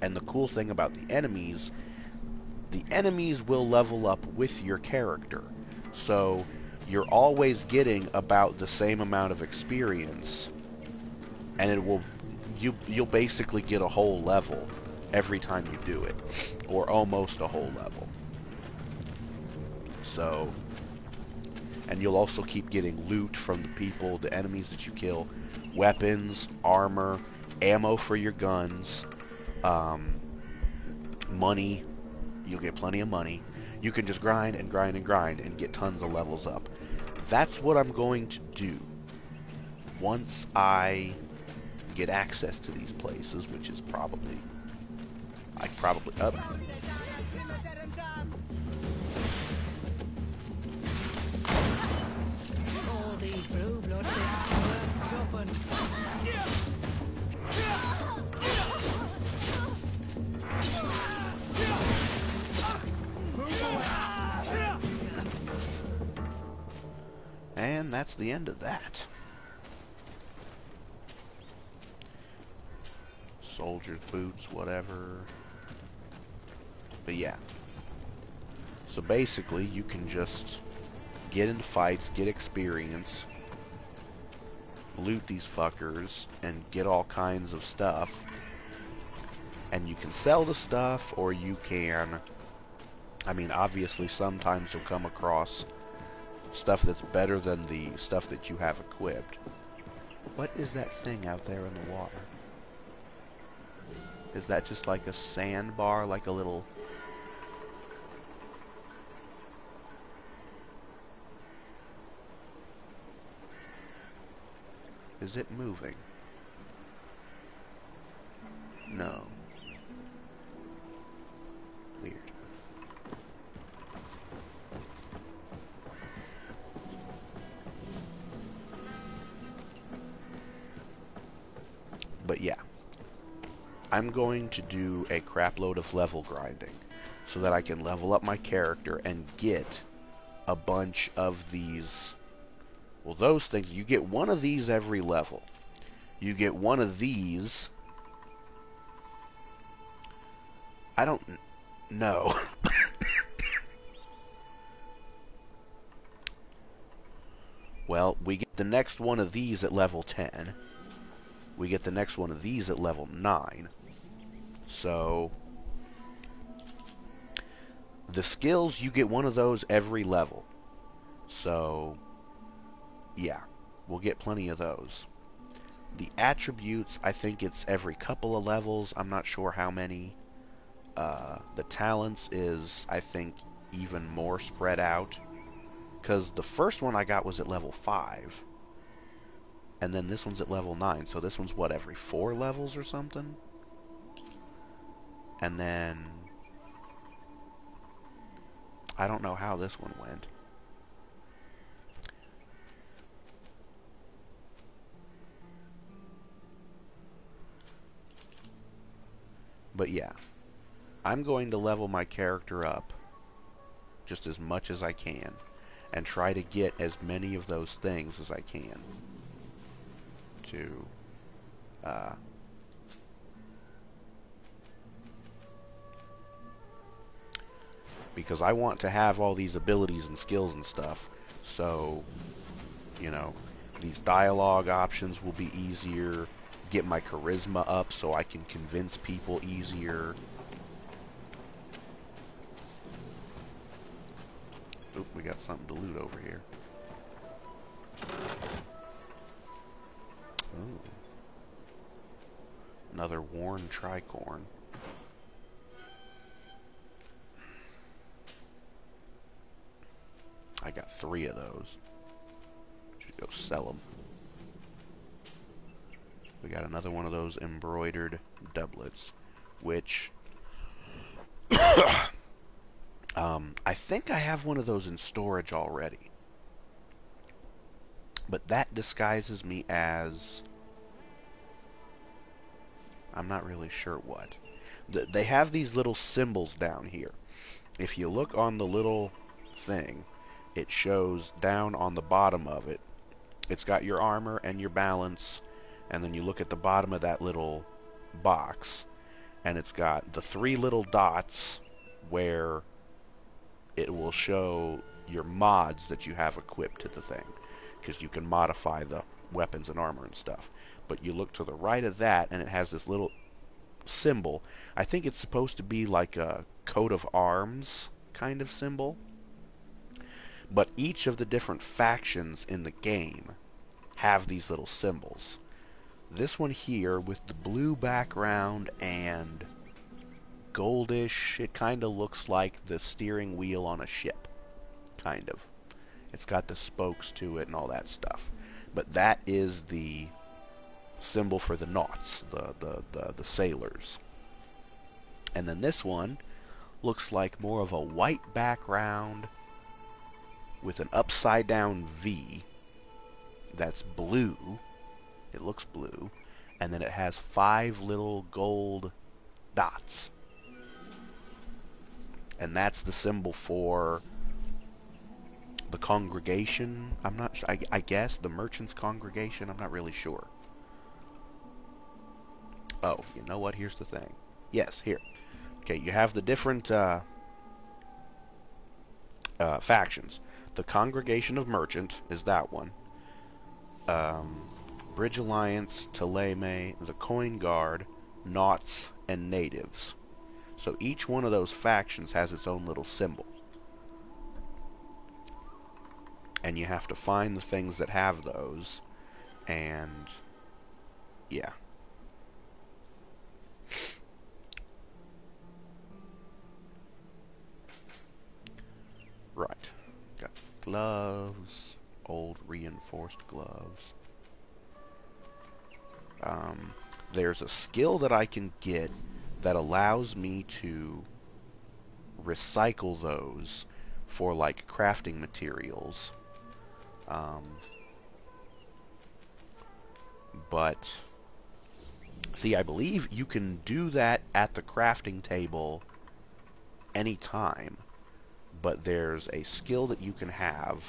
And the cool thing about the enemies will level up with your character. So you're always getting about the same amount of experience, and it will you'll basically get a whole level every time you do it, or almost a whole level. So, and you'll also keep getting loot from the people, the enemies that you kill, weapons, armor, ammo for your guns, money. You'll get plenty of money. You can just grind and grind and grind and get tons of levels up. That's what I'm going to do once I get access to these places, which is probably All these blue blood worked up and and that's the end of that. Soldier's boots, whatever. But yeah. So basically, you can just get into fights, get experience, loot these fuckers, and get all kinds of stuff. And you can sell the stuff, or you can... I mean, obviously, sometimes you'll come across stuff that's better than the stuff that you have equipped. What is that thing out there in the water? Is that just like a sandbar, like a little... Is it moving? No. Weird. But yeah. I'm going to do a crap load of level grinding so that I can level up my character and get a bunch of these. Well, those things, you get one of these every level. You get one of these. I don't know. Well, we get the next one of these at level 10. We get the next one of these at level 9. So, the skills, you get one of those every level. So, yeah, we'll get plenty of those. The attributes, I think it's every couple of levels. I'm not sure how many. The talents is, I think, even more spread out. Because the first one I got was at level 5. And then this one's at level 9. So this one's, what, every 4 levels or something? And then... I don't know how this one went. But yeah, I'm going to level my character up just as much as I can and try to get as many of those things as I can to because I want to have all these abilities and skills and stuff, so, you know, these dialogue options will be easier, get my charisma up so I can convince people easier. Oop, we got something to loot over here. Ooh. Another worn tricorn. I got 3 of those. Should go sell them. We got another one of those embroidered doublets, which I think I have one of those in storage already. But that disguises me as... I'm not really sure what. They have these little symbols down here. If you look on the little thing, it shows down on the bottom of it. It's got your armor and your balance, and then you look at the bottom of that little box, and it's got the 3 little dots where it will show your mods that you have equipped to the thing, because you can modify the weapons and armor and stuff. But you look to the right of that, and it has this little symbol. I think it's supposed to be like a coat of arms kind of symbol. But each of the different factions in the game have these little symbols. This one here with the blue background and goldish, it kind of looks like the steering wheel on a ship. Kind of. It's got the spokes to it and all that stuff. But that is the symbol for the naughts, the sailors. And then this one looks like more of a white background with an upside down V that's blue. It looks blue. And then it has 5 little gold dots. And that's the symbol for the congregation. I'm not sure. I guess the merchants' congregation. I'm not really sure. Oh, you know what? Here's the thing. Yes, here. Okay, you have the different factions. The Congregation of Merchant is that one. Bridge Alliance, Thélème, the Coin Guard, Naughts, and Natives. So each one of those factions has its own little symbol. And you have to find the things that have those. And yeah. Right. Got gloves, old reinforced gloves. There's a skill that I can get that allows me to recycle those for like crafting materials. But see, I believe you can do that at the crafting table anytime, but there's a skill that you can have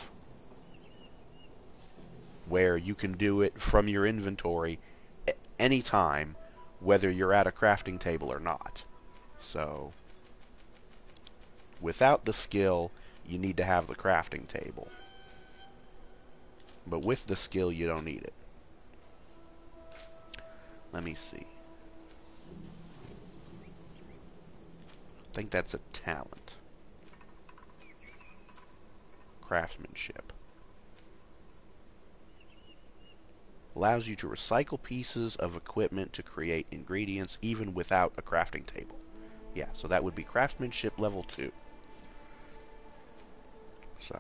where you can do it from your inventory anytime, whether you're at a crafting table or not. So without the skill, you need to have the crafting table. But with the skill, you don't need it. Let me see. I think that's a talent. Craftsmanship. Allows you to recycle pieces of equipment to create ingredients even without a crafting table. Yeah, so that would be craftsmanship level 2. So.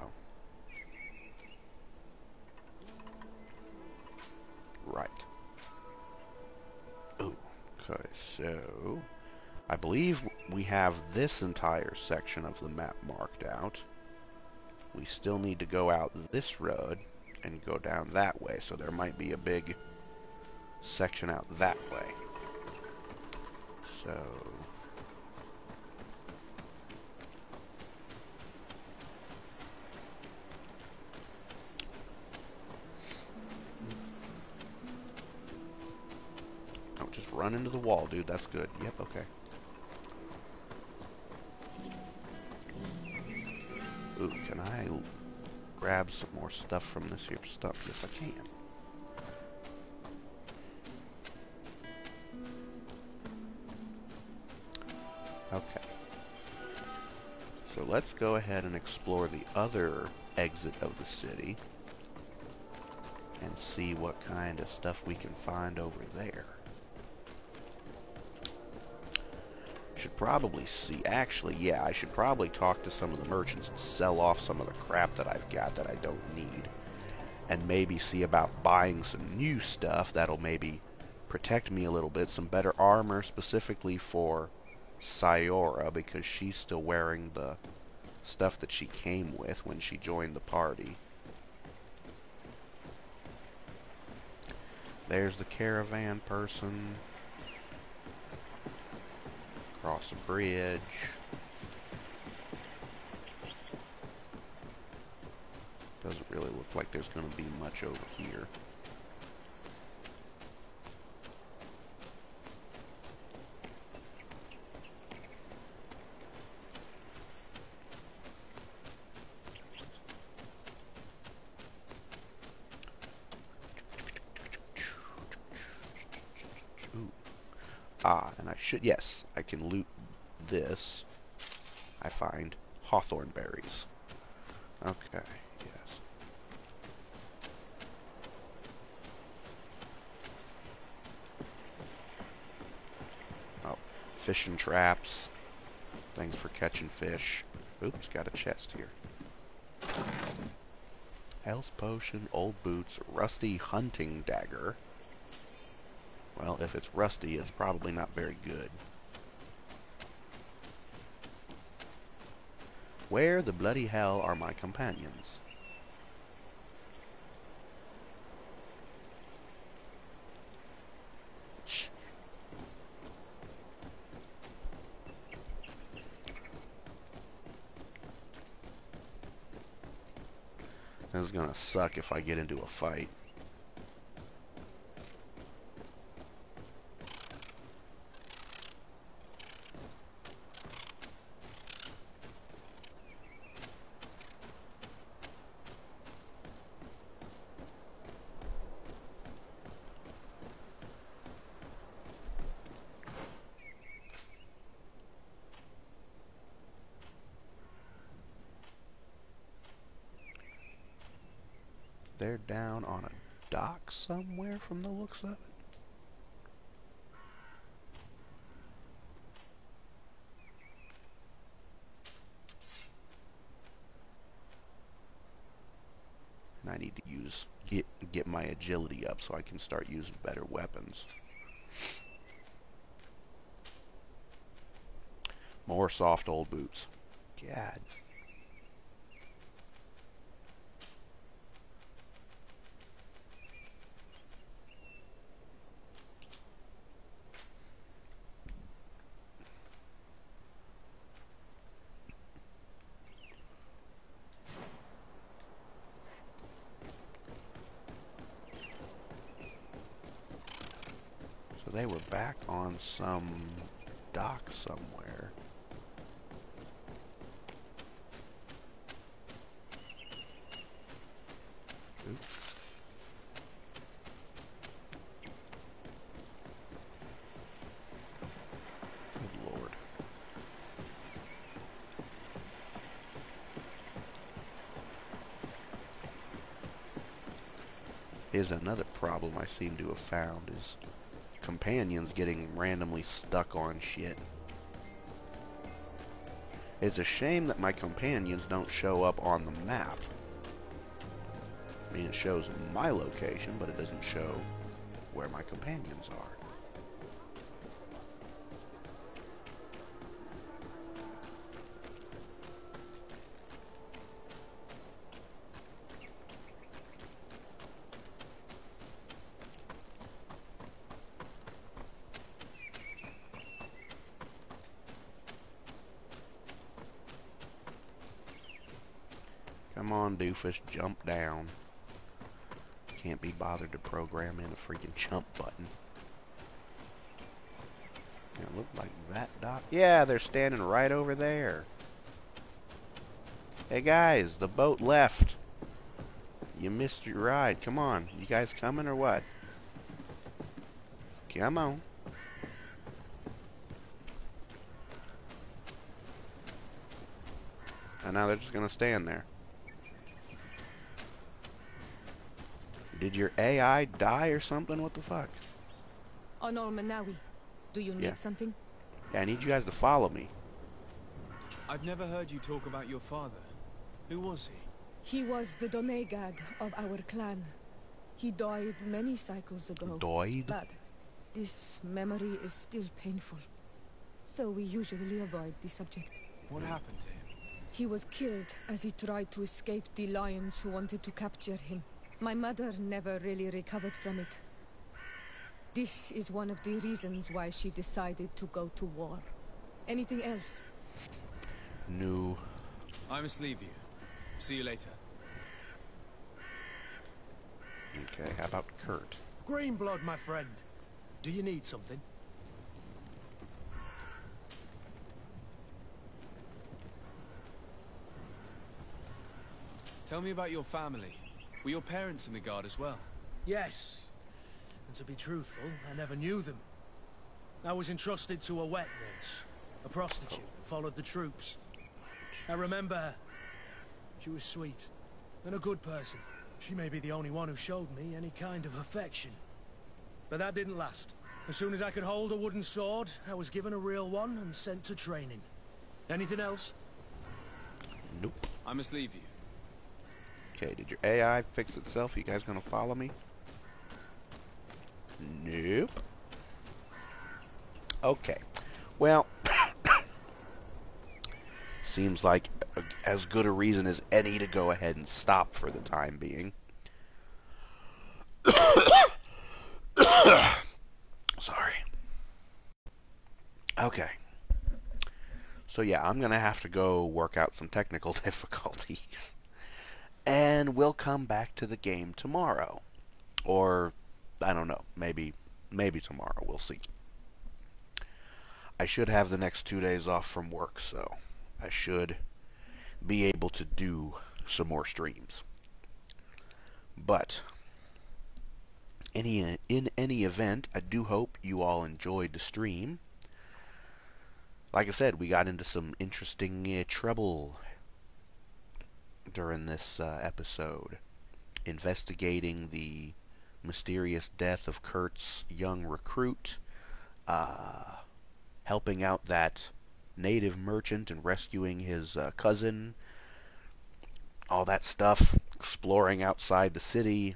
Right. Oh, okay, so I believe we have this entire section of the map marked out. We still need to go out this road and go down that way, so there might be a big section out that way. So don't just run into the wall, dude. That's good. Yep, okay. Ooh, can I grab some more stuff from this here stuff? Yes, I can. Okay. So let's go ahead and explore the other exit of the city and see what kind of stuff we can find over there. Should probably see, actually, yeah, I should probably talk to some of the merchants and sell off some of the crap that I've got that I don't need. And maybe see about buying some new stuff that'll maybe protect me a little bit. Some better armor specifically for Sayora, because she's still wearing the stuff that she came with when she joined the party. There's the caravan person. Cross a bridge. Doesn't really look like there's going to be much over here. Ah, and I should, yes, I can loot this. I find hawthorn berries. Okay, yes. Oh, fishing traps. Things for catching fish. Oops, got a chest here. Health potion, old boots, rusty hunting dagger. Well, if it's rusty, it's probably not very good. Where the bloody hell are my companions? Shh. This is gonna suck if I get into a fight. They're down on a dock somewhere from the looks of it. And I need to get my agility up so I can start using better weapons. More soft old boots. God. So they were back on some dock somewhere. Oops. Good Lord. Here's another problem I seem to have found is companions getting randomly stuck on shit. It's a shame that my companions don't show up on the map. I mean, it shows my location, but it doesn't show where my companions are. Come on, doofus, jump down. Can't be bothered to program in a freaking jump button. Yeah, it looked like that dock. Yeah, they're standing right over there. Hey guys, the boat left. You missed your ride. Come on. You guys coming or what? Come on. And now they're just gonna stand there. Did your AI die or something? What the fuck? On Manawi, do you need something? Yeah, I need you guys to follow me. I've never heard you talk about your father. Who was he? He was the Donegad of our clan. He died many cycles ago. Died? But this memory is still painful. So we usually avoid the subject. What happened to him? He was killed as he tried to escape the lions who wanted to capture him. My mother never really recovered from it. This is one of the reasons why she decided to go to war. Anything else? No. I must leave you. See you later. Okay, how about Kurt? Greenblood, my friend. Do you need something? Tell me about your family. Were your parents in the guard as well? Yes. And to be truthful, I never knew them. I was entrusted to a wet nurse, a prostitute who followed the troops. I remember her. She was sweet and a good person. She may be the only one who showed me any kind of affection. But that didn't last. As soon as I could hold a wooden sword, I was given a real one and sent to training. Anything else? Nope. I must leave you. Okay, did your AI fix itself? You guys gonna follow me? Nope. Okay. Well, seems like as good a reason as any to go ahead and stop for the time being. Sorry. Okay. So yeah, I'm gonna have to go work out some technical difficulties. And we'll come back to the game tomorrow. Or, I don't know, maybe tomorrow, we'll see. I should have the next 2 days off from work, so I should be able to do some more streams. But, in any event, I do hope you all enjoyed the stream. Like I said, we got into some interesting trouble during this episode, investigating the mysterious death of Kurt's young recruit, helping out that native merchant and rescuing his cousin, all that stuff, exploring outside the city.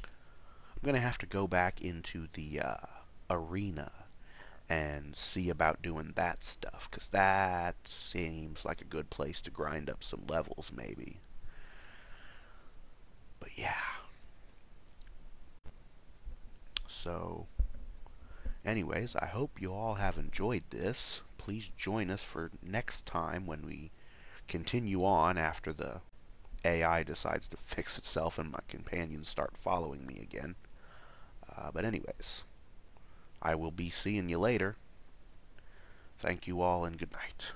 I'm going to have to go back into the arena and see about doing that stuff, because that seems like a good place to grind up some levels, maybe. But yeah. So, anyways, I hope you all have enjoyed this. Please join us for next time when we continue on after the AI decides to fix itself and my companions start following me again. But anyways, I will be seeing you later. Thank you all and good night.